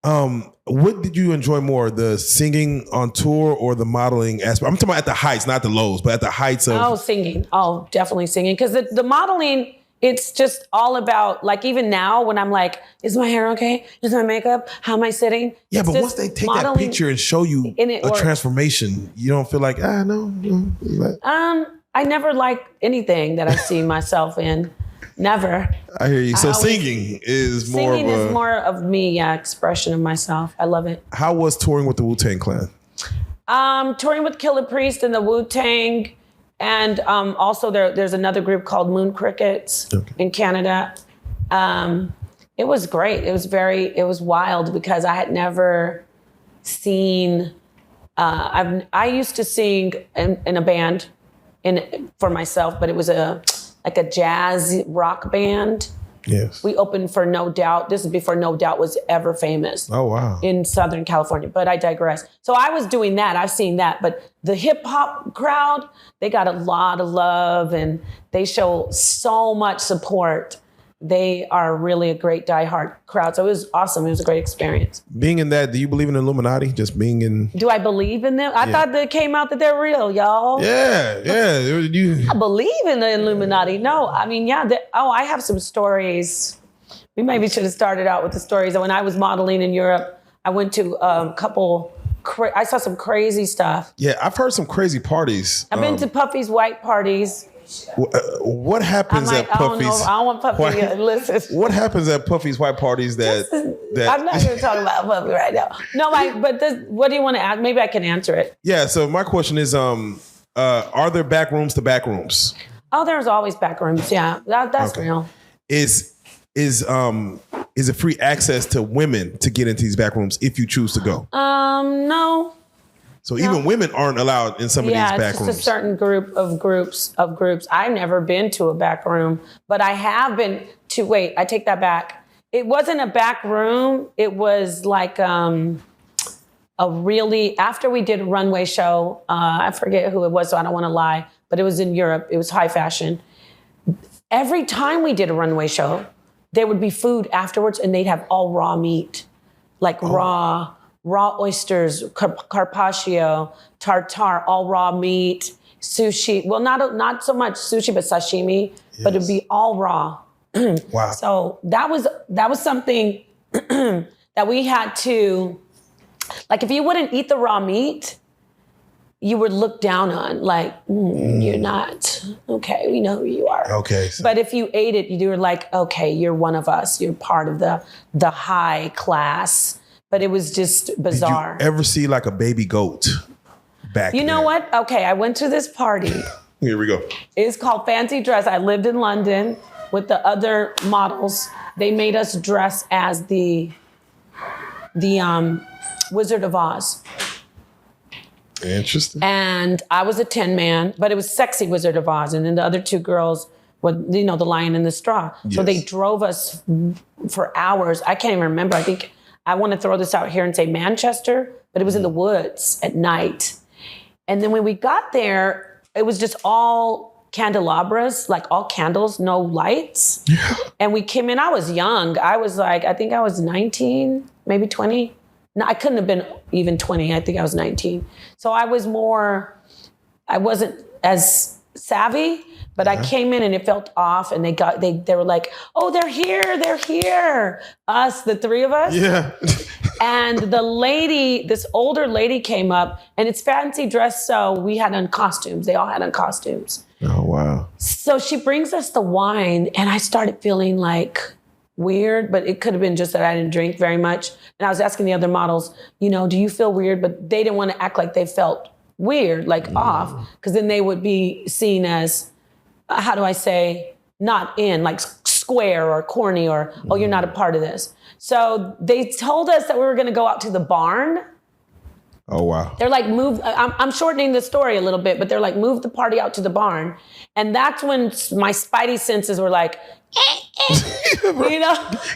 What did you enjoy more, the singing on tour or the modeling aspect? I'm talking about at the heights, not the lows, but at the heights of... Oh, singing. Oh, definitely singing. Because the modeling... It's just all about, like, even now when I'm like, is my hair okay? Is my makeup? How am I sitting? Yeah, but once they take that picture and show you a transformation, you don't feel like, no. I never like anything that I see myself in. Never. I hear you. So singing is more of me, expression of myself. I love it. How was touring with the Wu-Tang Clan? Touring with Killer Priest and the Wu-Tang. And also there's another group called Moon Crickets in Canada. It was great. It was wild because I had never seen, I used to sing in a band for myself, but it was like a jazz rock band. Yes. We opened for No Doubt. This is before No Doubt was ever famous. Oh, wow. In Southern California, but I digress. So I was doing that. I've seen that. But the hip hop crowd, they got a lot of love and they show so much support. They are really a great diehard crowd. So it was awesome. It was a great experience. Being in that, do you believe in Illuminati? Just being in... Do I believe in them? I thought that came out that they're real, y'all. Yeah. I believe in the Illuminati. No, I mean, I have some stories. We maybe should have started out with the stories. When I was modeling in Europe, I went to a couple... I saw some crazy stuff. Yeah, I've heard some crazy parties. I've been to Puffy's white parties. What happens at Puffy's? I don't want Puffy to listen. What happens at Puffy's white parties that I'm not going to talk about Puffy right now. No, what do you want to ask? Maybe I can answer it. Yeah. So my question is, are there back rooms to back rooms? Oh, there's always back rooms. Yeah, that's real. Is it free access to women to get into these back rooms if you choose to go? No. So even women aren't allowed in some of these back rooms. Yeah, it's just a certain group of groups. I've never been to a back room, but I have been to. Wait, I take that back. It wasn't a back room. It was like after we did a runway show. I forget who it was, so I don't want to lie. But it was in Europe. It was high fashion. Every time we did a runway show, there would be food afterwards, and they'd have all raw meat, like raw oysters, carpaccio, tartare, all raw meat, sushi. Well, not so much sushi, but sashimi. Yes. But it'd be all raw. Wow. So that was something that we had to, like, if you wouldn't eat the raw meat, you were looked down on, like, you're not, okay, we know who you are. Okay. But if you ate it, you were like, okay, you're one of us. You're part of the high class. But it was just bizarre. Did you ever see like a baby goat back You know there? what? Okay, I went to this party. Here we go. It's called Fancy Dress. I lived in London with the other models. They made us dress as the Wizard of Oz. Interesting. And I was a Tin Man, but it was sexy Wizard of Oz. And then the other two girls were, the Lion and the Straw. Yes. So they drove us for hours. I can't even remember. I want to throw this out here and say Manchester, but it was in the woods at night. And then when we got there, it was just all candelabras, like all candles, no lights. Yeah. And we came in, I was young. I was like, I think I was 19, maybe 20. No, I couldn't have been even 20. I think I was 19. So I wasn't as savvy, but I came in and it felt off, and they were like, oh, they're here. Us, the three of us. Yeah. And the lady, this older lady came up, and it's fancy dress, so we had on costumes. They all had on costumes. Oh, wow. So she brings us the wine, and I started feeling like weird, but it could have been just that I didn't drink very much. And I was asking the other models, do you feel weird? But they didn't want to act like they felt weird, like off, because then they would be seen as, how do I say, not in, like square or corny or, oh, you're not a part of this. So they told us that we were going to go out to the barn. Oh, wow. They're like, I'm shortening the story a little bit, but they're like, move the party out to the barn. And that's when my spidey senses were like,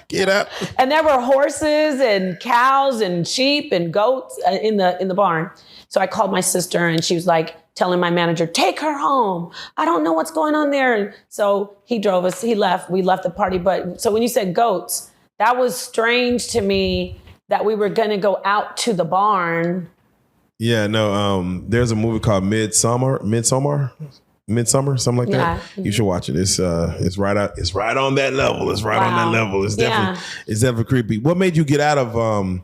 Get up. And there were horses and cows and sheep and goats in the barn. So I called my sister, and she was like telling my manager, take her home. I don't know what's going on there. And so he drove us, we left the party. But so when you said goats, that was strange to me that we were going to go out to the barn. Yeah, no, there's a movie called Midsummer, something like that. You should watch it. It's right out. It's right on that level. It's right on that level. It's definitely creepy. What made you get out of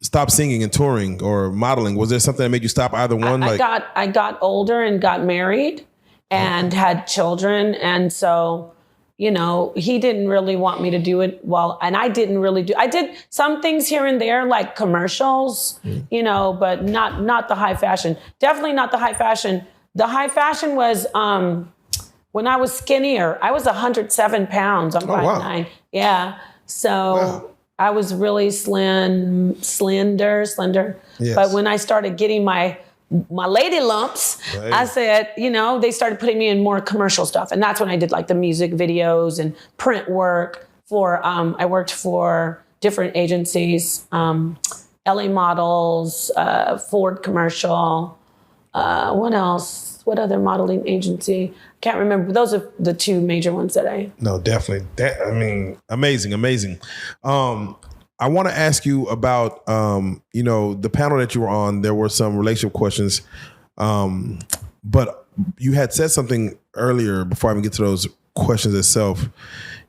stop singing and touring or modeling? Was there something that made you stop either one? I got older and got married and had children, and so he didn't really want me to do it well, and I didn't really do. I did some things here and there, like commercials, but not the high fashion. Definitely not the high fashion. The high fashion was when I was skinnier. I was 107 pounds. I'm 5'9". Wow. Yeah. So I was really slender. Yeah. But when I started getting my my lady lumps, Right. I said, they started putting me in more commercial stuff. And that's when I did like the music videos and print work for, I worked for different agencies, LA Models, Ford Commercial, what else? What other modeling agency? Can't remember. Those are the two major ones that I... No, definitely. Amazing. I want to ask you about, the panel that you were on. There were some relationship questions, but you had said something earlier before I even get to those questions itself.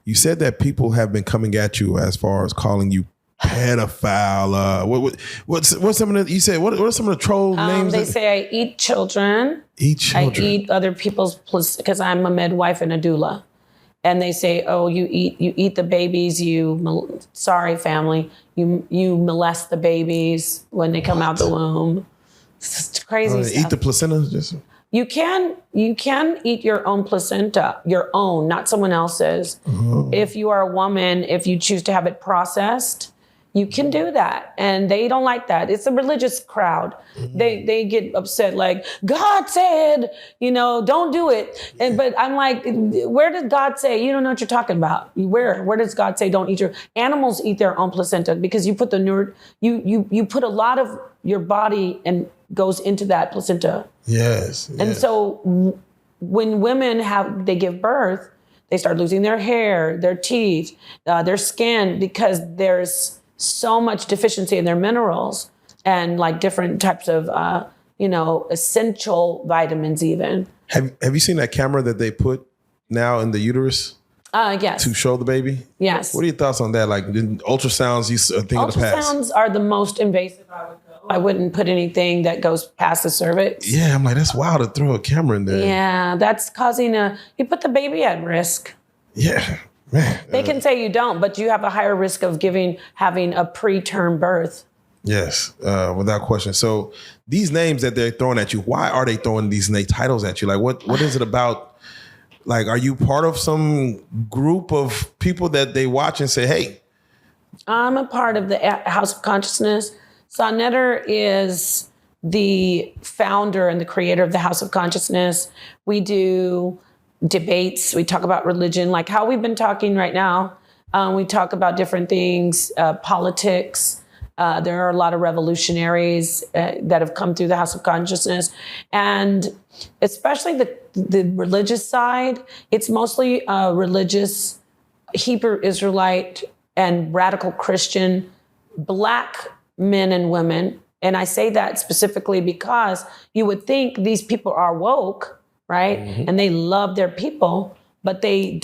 You said that people have been coming at you as far as calling you pedophile. What's some of the, you said, what are some of the troll names? They say I eat children. I eat other people's, because I'm a midwife and a doula. And they say, oh, you eat the babies, sorry family, you molest the babies when they come out the womb. It's crazy stuff. Eat the placenta? You can eat your own placenta, your own, not someone else's. Oh. If you are a woman, if you choose to have it processed, you can do that. And they don't like that. It's a religious crowd. Mm-hmm. They get upset like, God said, don't do it. But I'm like, where did God say? You don't know what you're talking about. Where does God say don't eat animals eat their own placenta, because you put you put a lot of your body and goes into that placenta. Yes. And so when women they give birth, they start losing their hair, their teeth, their skin, because there's so much deficiency in their minerals and like different types of, essential vitamins even. Have you seen that camera that they put now in the uterus? Yes. To show the baby? Yes. What are your thoughts on that? Like ultrasounds, a thing of the past? Ultrasounds are the most invasive I would go. I wouldn't put anything that goes past the cervix. Yeah, I'm like, that's wild to throw a camera in there. Yeah, that's causing you put the baby at risk. Yeah. Man, they can say you don't, but you have a higher risk of having a preterm birth. Yes, without question. So these names that they're throwing at you, why are they throwing these titles at you? Like, what is it about? Like, are you part of some group of people that they watch and say, hey? I'm a part of the House of Consciousness. Sonnetter is the founder and the creator of the House of Consciousness. We do debates. We talk about religion, like how we've been talking right now. We talk about different things, politics. There are a lot of revolutionaries that have come through the House of Consciousness. And especially the religious side, it's mostly religious, Hebrew Israelite and radical Christian, Black men and women. And I say that specifically because you would think these people are woke, right? Mm-hmm. And they love their people, but they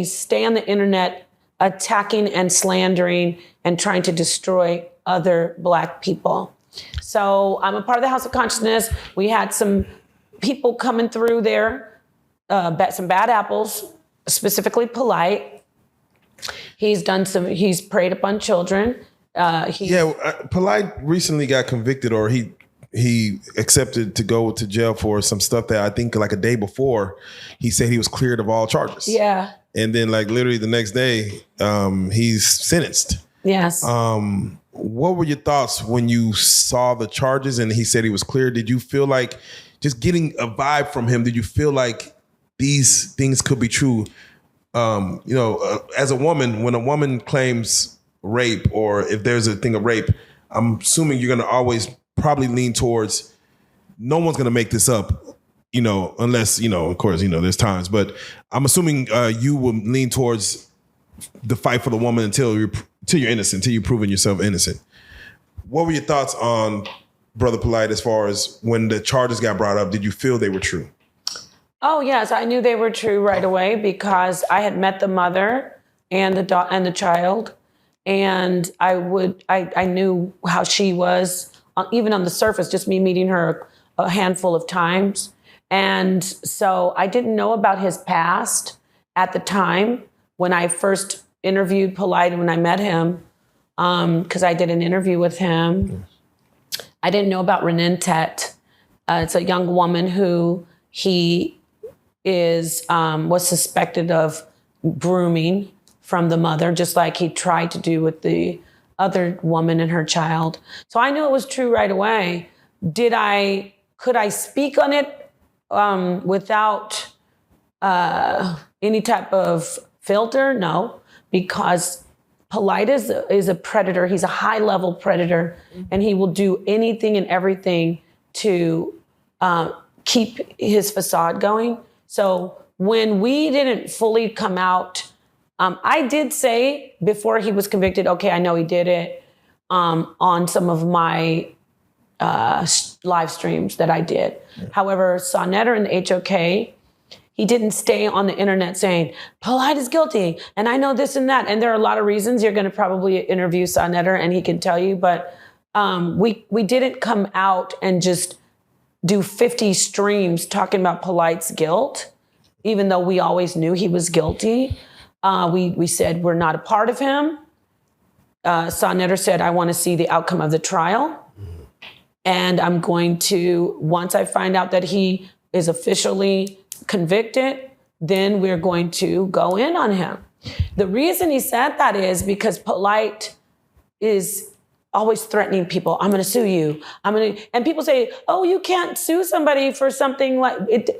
stay on the internet attacking and slandering and trying to destroy other Black people. So I'm a part of the House of Consciousness. We had some people coming through there, some bad apples, specifically Polite. He's preyed upon children. Polite recently got convicted, or he accepted to go to jail for some stuff that I think like a day before he said he was cleared of all charges. Yeah. And then like literally the next day, he's sentenced. Yes. What were your thoughts when you saw the charges and he said he was cleared? Did you feel like, just getting a vibe from him, did you feel like these things could be true? As a woman, when a woman claims rape, or if there's a thing of rape, I'm assuming you're going to always probably lean towards, no one's going to make this up, unless, of course, there's times, but I'm assuming you will lean towards the fight for the woman until you're innocent, until you've proven yourself innocent. What were your thoughts on Brother Polite as far as when the charges got brought up? Did you feel they were true? Oh, yes. I knew they were true right away because I had met the mother and the child. And I knew how she was, even on the surface, just me meeting her a handful of times. And so I didn't know about his past at the time when I first interviewed Polite, when I met him, because I did an interview with him. I didn't know about Renentet. It's a young woman who he was suspected of grooming from the mother, just like he tried to do with the other woman and her child. So I knew it was true right away. Did I Could I speak on it without any type of filter? No, because Polite is a predator. He's a high-level predator, and he will do anything and everything to keep his facade going. So when we didn't fully come out, I did say before he was convicted, okay, I know he did it, on some of my live streams that I did. Yeah. However, Sonetter and the HOK, he didn't stay on the internet saying, Polite is guilty, and I know this and that. And there are a lot of reasons. You're going to probably interview Sonetter, and he can tell you. But we didn't come out and just do 50 streams talking about Polite's guilt, even though we always knew he was guilty. We said we're not a part of him. Sonetter said, I want to see the outcome of the trial. And I'm going to, once I find out that he is officially convicted, then we're going to go in on him. The reason he said that is because Polite is always threatening people. I'm going to sue you. And people say, oh, you can't sue somebody for something like it.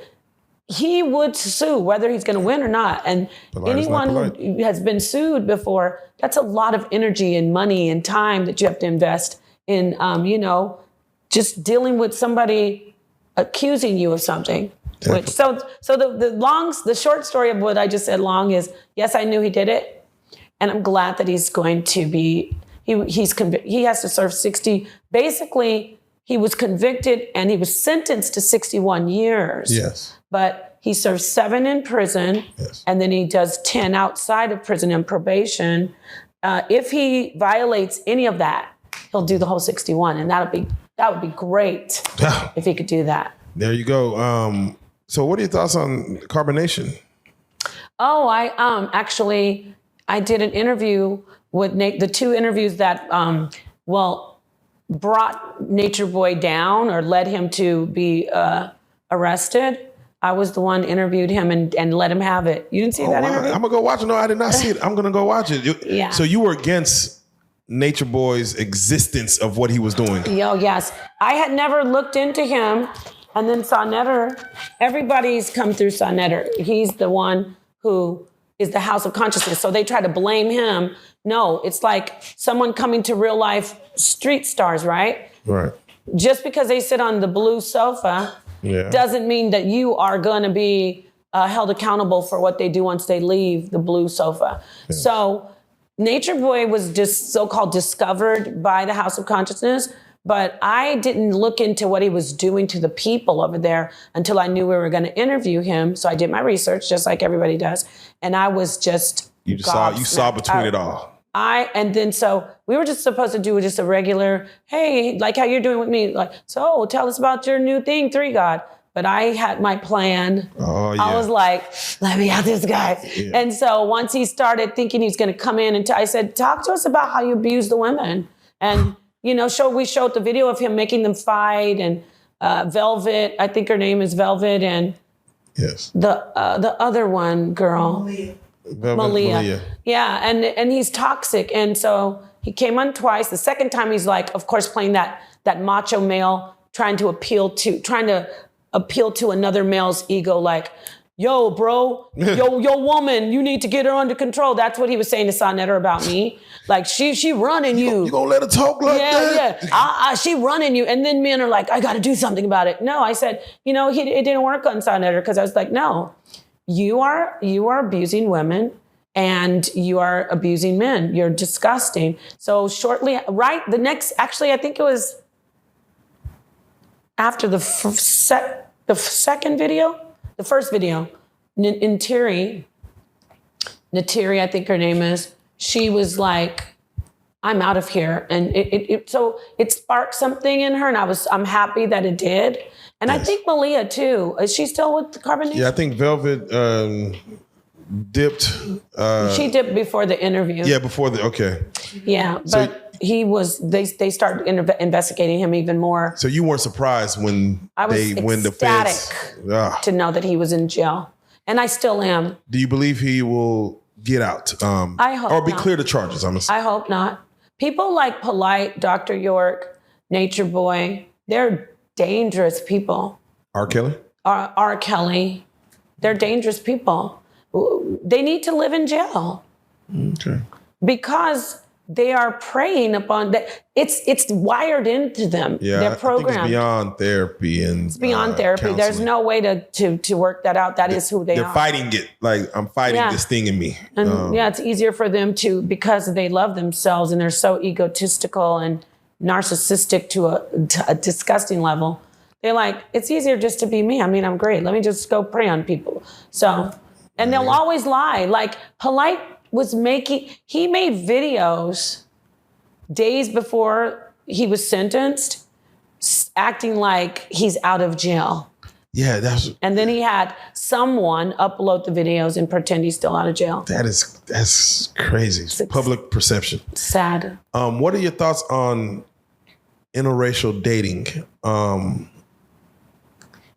He would sue whether he's going to win or not. And anyone who has been sued before, that's a lot of energy and money and time that you have to invest in, just dealing with somebody accusing you of something. Which, so the short story of what I just said long is, yes, I knew he did it. And I'm glad that he's going to be, he has to serve 60. Basically, he was convicted and he was sentenced to 61 years. Yes. But he serves 7 in prison, yes, and then he does 10 outside of prison in probation. If he violates any of that, he'll do the whole 61, and that would be great if he could do that. There you go. So what are your thoughts on carbonation? Oh, I did an interview with Nate, the 2 interviews that, brought Nature Boy down or led him to be arrested. I was the one interviewed him and let him have it. You didn't see that interview? I'm going to go watch it. No, I did not see it. I'm going to go watch it. Yeah. So you were against Nature Boy's existence of what he was doing? Yes. I had never looked into him. And then Sonetter, everybody's come through Sonetter. He's the one who is the house of consciousness. So they try to blame him. No, it's like someone coming to real life street stars, right? Right. Just because they sit on the blue sofa doesn't mean that you are going to be held accountable for what they do once they leave the blue sofa. Yeah. So Nature Boy was just so-called discovered by the House of Consciousness, but I didn't look into what he was doing to the people over there until I knew we were going to interview him. So I did my research, just like everybody does, and I was just you saw between it all. And then so we were just supposed to do just a regular, hey, like how you're doing with me, like, so tell us about your new thing, 3 God. But I had my plan. Oh, yeah. I was like, let me have this guy. Yeah. And so once he started thinking he's going to come in, and I said, talk to us about how you abuse the women. And, we showed the video of him making them fight, and Velvet, I think her name is Velvet, and yes, the other one girl. Malia. Yeah, and he's toxic. And so he came on twice. The second time he's like, of course, playing that macho male, trying to appeal to another male's ego, like, yo, bro, yo, woman, you need to get her under control. That's what he was saying to Sonetter about me. Like, she running you. You gonna let her talk like that? Yeah, she running you. And then men are like, I got to do something about it. No, I said, it didn't work on Sonetter, because I was like, no. You are abusing women, and you are abusing men. You're disgusting. So shortly, I think it was after the second video, the first video, Natiri, I think her name is, she was like, I'm out of here. And it sparked something in her, and I'm happy that it did. And yes. I think Malia too. Is she still with the carbonation? Yeah, I think Velvet dipped. She dipped before the interview. Yeah, okay. Yeah, but they started investigating him even more. So you weren't surprised when the feds to know that he was in jail. And I still am. Do you believe he will get out? I hope or be not. Clear the charges, I hope not. People like Polite, Dr. York, Nature Boy, they're dangerous people. R. Kelly? R. Kelly, they're dangerous people. They need to live in jail. Okay. Because they are preying upon that. It's wired into them. Yeah, They're I think programmed. it's beyond therapy and It's beyond therapy. counseling. There's no way to work that out. That is who they They're are. fighting it. Like, I'm fighting this thing in me. And it's easier for them to, because they love themselves and they're so egotistical and narcissistic to a disgusting level. They're like, it's easier just to be me. I mean, I'm great. Let me just go prey on people. So, and they'll always lie. Like, Polite he made videos days before he was sentenced, acting like he's out of jail. Yeah, And then he had someone upload the videos and pretend he's still out of jail. that's crazy. Public perception. Sad. What are your thoughts on interracial dating?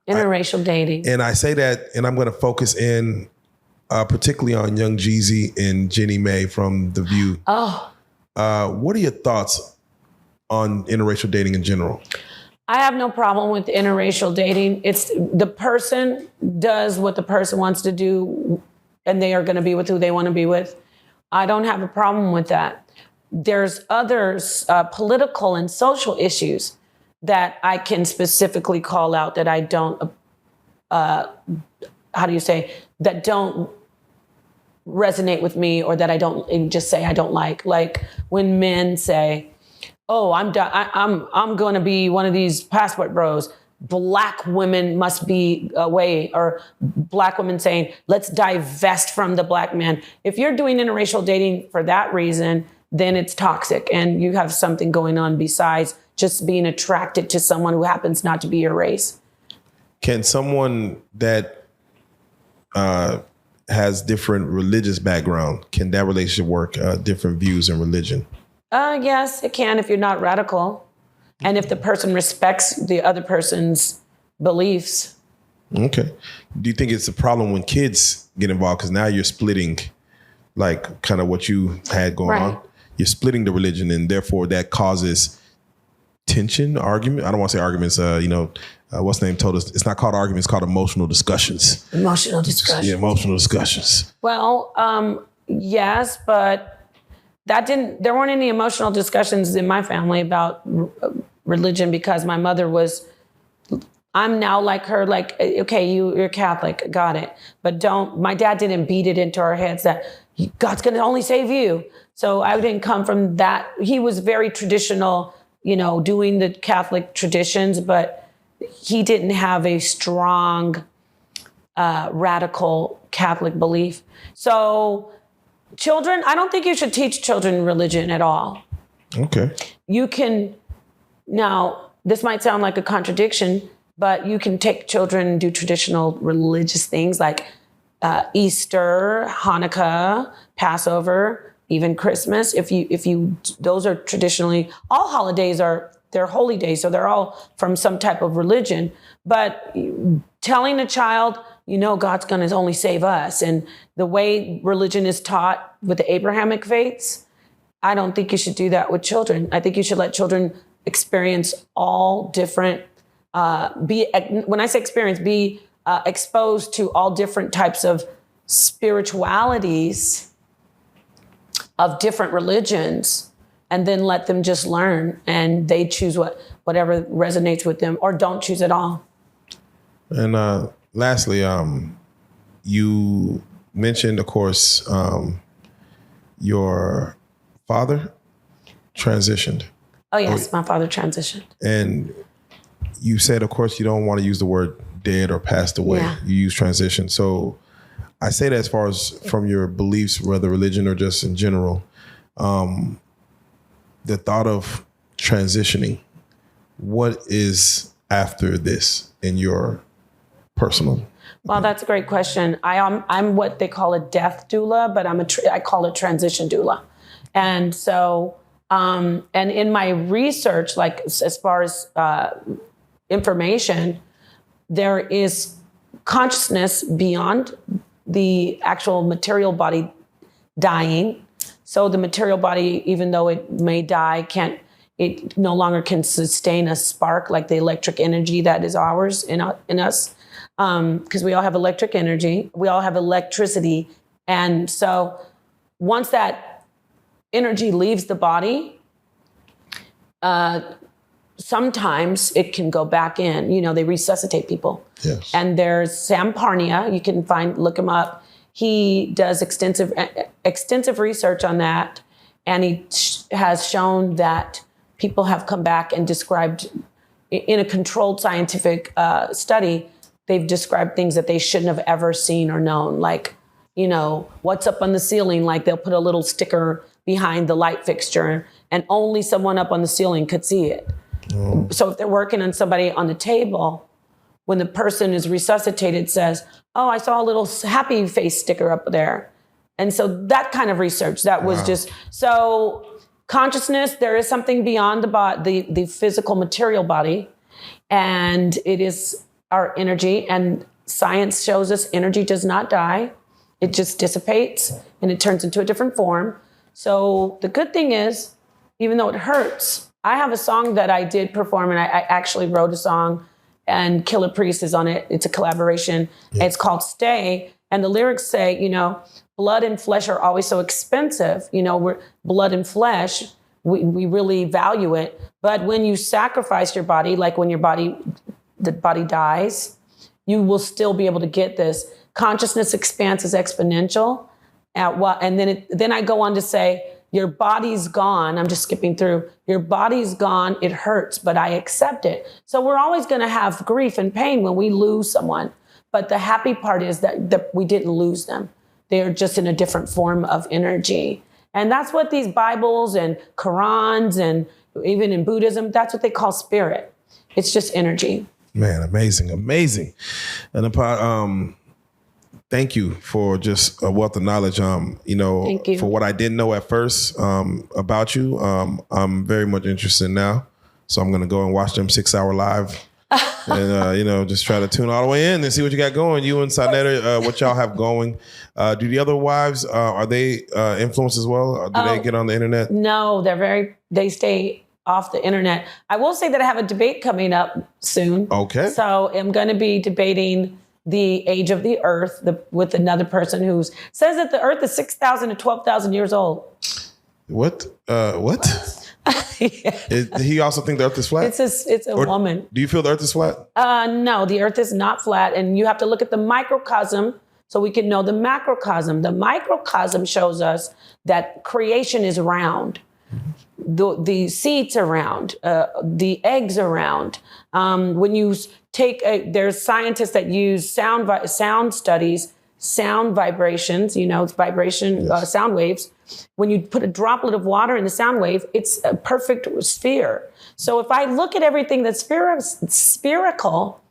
Interracial dating. And I say that, and I'm going to focus in particularly on Young Jeezy and Jenny Mae from The View. Oh. What are your thoughts on interracial dating in general? I have no problem with interracial dating. It's the person does what the person wants to do, and they are going to be with who they want to be with. I don't have a problem with that. There's others, political and social issues that I can specifically call out that I don't, that don't resonate with me, or that I don't just say I don't like. Like when men say, "Oh, I'm going to be one of these passport bros. Black women must be away," or black women saying, "Let's divest from the black man." If you're doing interracial dating for that reason, then it's toxic, and you have something going on besides just being attracted to someone who happens not to be your race. Can someone that has different religious background, can that relationship work? Different views in religion? Yes, it can if you're not radical, and if the person respects the other person's beliefs. Okay. Do you think it's a problem when kids get involved? Because now you're splitting, like kind of what you had going on. You're splitting the religion, and therefore that causes tension, argument. I don't want to say arguments. What's the name told us? It's not called arguments. It's called emotional discussions. Emotional discussions. Yeah, emotional discussions. Well, yes, but there weren't any emotional discussions in my family about religion, because my mother I'm now like her, like, okay, you're Catholic, got it. But my dad didn't beat it into our heads that God's going to only save you. So I didn't come from that. He was very traditional, doing the Catholic traditions, but he didn't have a strong, radical Catholic belief. So children, I don't think you should teach children religion at all. Okay. You can, now, this might sound like a contradiction, but you can take children and do traditional religious things like Easter, Hanukkah, Passover, even Christmas. Those are traditionally, all holidays they're holy days, so they're all from some type of religion. But telling a child, God's going to only save us, and the way religion is taught with the Abrahamic faiths, I don't think you should do that with children. I think you should let children experience all different, when I say experience, be exposed to all different types of spiritualities of different religions, and then let them just learn, and they choose whatever resonates with them, or don't choose at all. And lastly, you mentioned, of course, your father transitioned. Oh yes, my father transitioned. And you said, of course, you don't want to use the word dead or passed away. Yeah. You use transition. So I say that as far as from your beliefs, whether religion or just in general, the thought of transitioning, what is after this in your personal? Well, that's a great question. I'm what they call a death doula, but I call it transition doula. And so, and in my research, like as far as information, there is consciousness beyond the actual material body dying. So the material body, even though it may die, it no longer can sustain a spark like the electric energy that is ours in us. Because we all have electric energy, we all have electricity. And so once that energy leaves the body, sometimes it can go back in. You know, they resuscitate people. Yes. And there's Sam Parnia. You can look him up. He does extensive research on that, and he has shown that people have come back and described in a controlled scientific study. They've described things that they shouldn't have ever seen or known, like, you know, what's up on the ceiling. Like they'll put a little sticker behind the light fixture, and only someone up on the ceiling could see it. So if they're working on somebody on the table, when the person is resuscitated, says, "Oh, I saw a little happy face sticker up there." And so that kind of research, that was just, so consciousness, there is something beyond the physical material body, and it is our energy, and science shows us energy does not die. It just dissipates and it turns into a different form. So the good thing is, even though it hurts, I have a song that I did perform, and I actually wrote a song, and Killer Priest is on it. It's a collaboration. Yeah. It's called Stay. And the lyrics say, you know, blood and flesh are always so expensive. You know, we're blood and flesh, we really value it. But when you sacrifice your body, like when the body dies, you will still be able to get this. Consciousness expanse is exponential. And then I go on to say, your body's gone. I'm just skipping through. Your body's gone. It hurts, but I accept it. So we're always going to have grief and pain when we lose someone. But the happy part is that we didn't lose them. They are just in a different form of energy. And that's what these Bibles and Qurans and even in Buddhism, that's what they call spirit. It's just energy. Man, amazing. And thank you for just a wealth of knowledge. You know, Thank you. For what I didn't know at first about you, I'm very much interested now. So I'm going to go and watch them 6-hour live and, you know, just try to tune all the way in and see what you got going. You and Sanetta, what y'all have going. Do the other wives, are they influenced as well? Or do they get on the internet? No, they stay off the internet. I will say that I have a debate coming up soon. Okay. So I'm going to be debating the age of the earth with another person who says that the earth is 6,000 to 12,000 years old. What? Yeah. He also think the earth is flat? It's a woman. Do you feel the earth is flat? No, the earth is not flat. And you have to look at the microcosm so we can know the macrocosm. The microcosm shows us that creation is round. The seeds are round. The eggs are round. When you there's scientists that use sound studies, sound vibrations, you know, it's vibration, yes. Sound waves. When you put a droplet of water in the sound wave, it's a perfect sphere. So if I look at everything that's spherical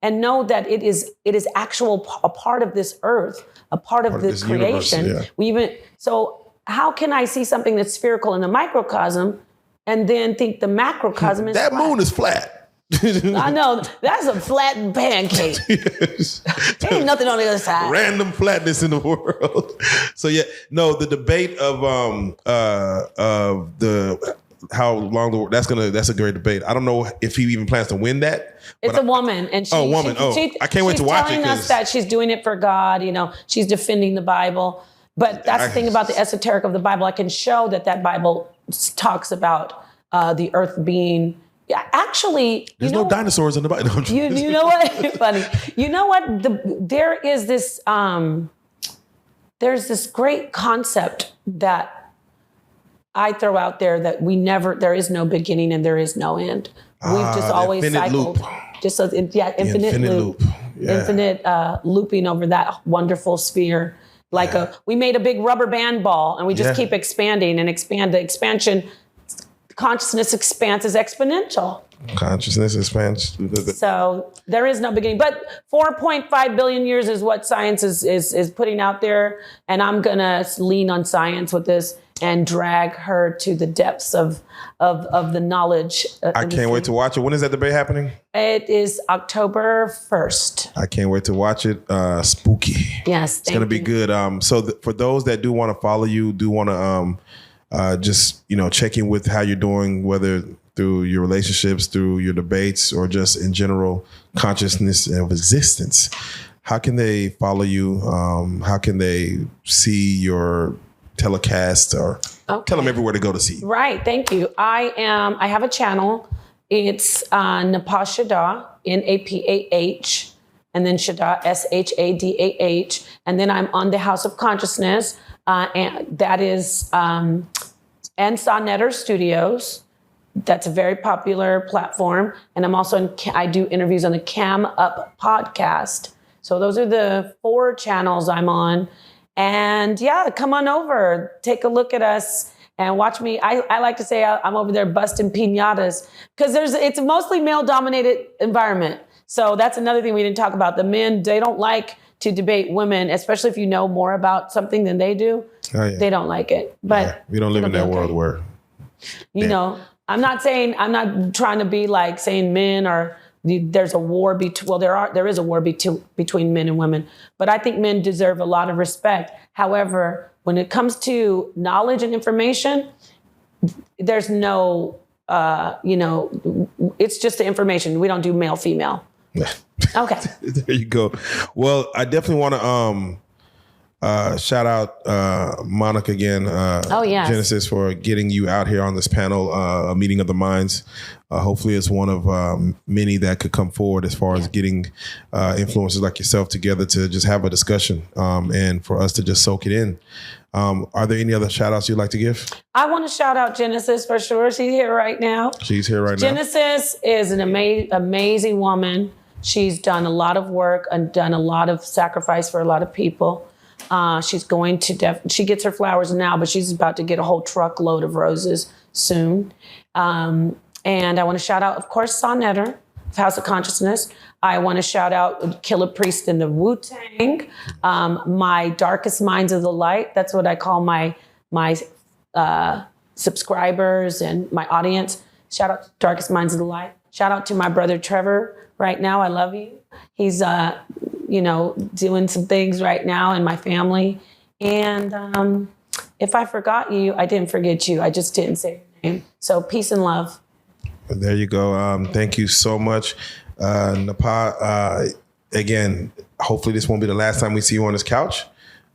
and know that it is a part of this earth, a part of this creation, universe, yeah. So how can I see something that's spherical in the microcosm and then think the macrocosm is that flat? Moon is flat. I know, that's a flattened pancake. Yes. There ain't nothing on the other side. Random flatness in the world. So yeah, no, the debate of the how long that's a great debate. I don't know if he even plans to win that. It's a woman, and I can't wait to watch it. She's telling us that she's doing it for God. You know, she's defending the Bible. But that's the thing about the esoteric of the Bible. I can show that Bible talks about the earth being. Yeah, actually, there's no dinosaurs in the Bible. You know what? Funny. You know what? There is this. There's this great concept that I throw out there that there is no beginning and there is no end. We've just always cycled. Loop. Just so, infinite loop. Yeah. Infinite looping over that wonderful sphere. Like we made a big rubber band ball and we just keep expanding and expand. The expansion. Consciousness expanse is exponential. Consciousness expands. So there is no beginning. But 4.5 billion years is what science is putting out there. And I'm going to lean on science with this and drag her to the depths of the knowledge. I can't wait to watch it. When is that debate happening? It is October 1st. I can't wait to watch it. Spooky. Yes, it's going to be good. So for those that do want to follow you, do want to just, you know, check in with how you're doing, whether through your relationships, through your debates, or just in general consciousness of existence, how can they follow you? How can they see your telecast, or tell them everywhere to go to see you? Right. Thank you. I have a channel. It's Napah Shadah, Napah, and then Shadah, Shadah. And then I'm on the House of Consciousness, and that is, and Sonnetter Studios. That's a very popular platform. And I'm also I do interviews on the Cam Up podcast. So those are the 4 channels I'm on. And yeah, come on over, take a look at us and watch me. I like to say I'm over there busting piñatas because it's a mostly male dominated environment. So that's another thing we didn't talk about. The men, they don't like to debate women, especially if you know more about something than they do. Oh, yeah. They don't like it. But we don't live in that world where, you know, I'm not trying to be like saying men are, there's a war between, well, there is a war between men and women, but I think men deserve a lot of respect. However, when it comes to knowledge and information, there's no, it's just the information. We don't do male, female. Okay. There you go. Well, I definitely want to shout out Monica again. Yes. Genesis, for getting you out here on this panel, a meeting of the minds. Hopefully it's one of many that could come forward as far as getting influencers like yourself together to just have a discussion and for us to just soak it in. Are there any other shout outs you'd like to give? I want to shout out Genesis for sure. She's here right now. Genesis is an amazing woman. She's done a lot of work and done a lot of sacrifice for a lot of people. She's going to she gets her flowers now, but she's about to get a whole truckload of roses soon. And I want to shout out, of course, Sonnetter, House of Consciousness. I want to shout out Killer Priest and the Wu-Tang, my Darkest Minds of the Light. That's what I call my subscribers and my audience. Shout out to Darkest Minds of the Light. Shout out to my brother Trevor right now. I love you. He's doing some things right now in my family. And if I forgot you, I didn't forget you. I just didn't say your name. So peace and love. There you go. Thank you so much, Napah. Again, hopefully this won't be the last time we see you on this couch.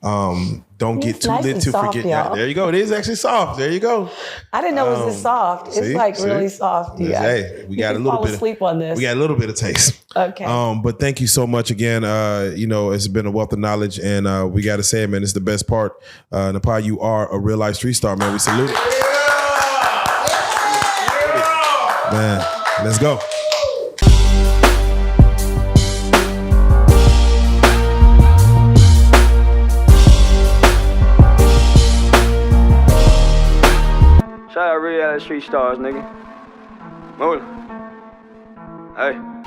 Don't get too lit to forget. Yeah, there you go. It is actually soft. There you go. I didn't know it was this soft. It's really soft. Hey, we got a little bit. Sleep on this. We got a little bit of taste. Okay. But thank you so much again. It's been a wealth of knowledge, and we got to say it, man. It's the best part. Napah, you are a real life street star, man. We salute it. Man, let's go. Shout out Reallyfe street stars, nigga. Move it. Hey.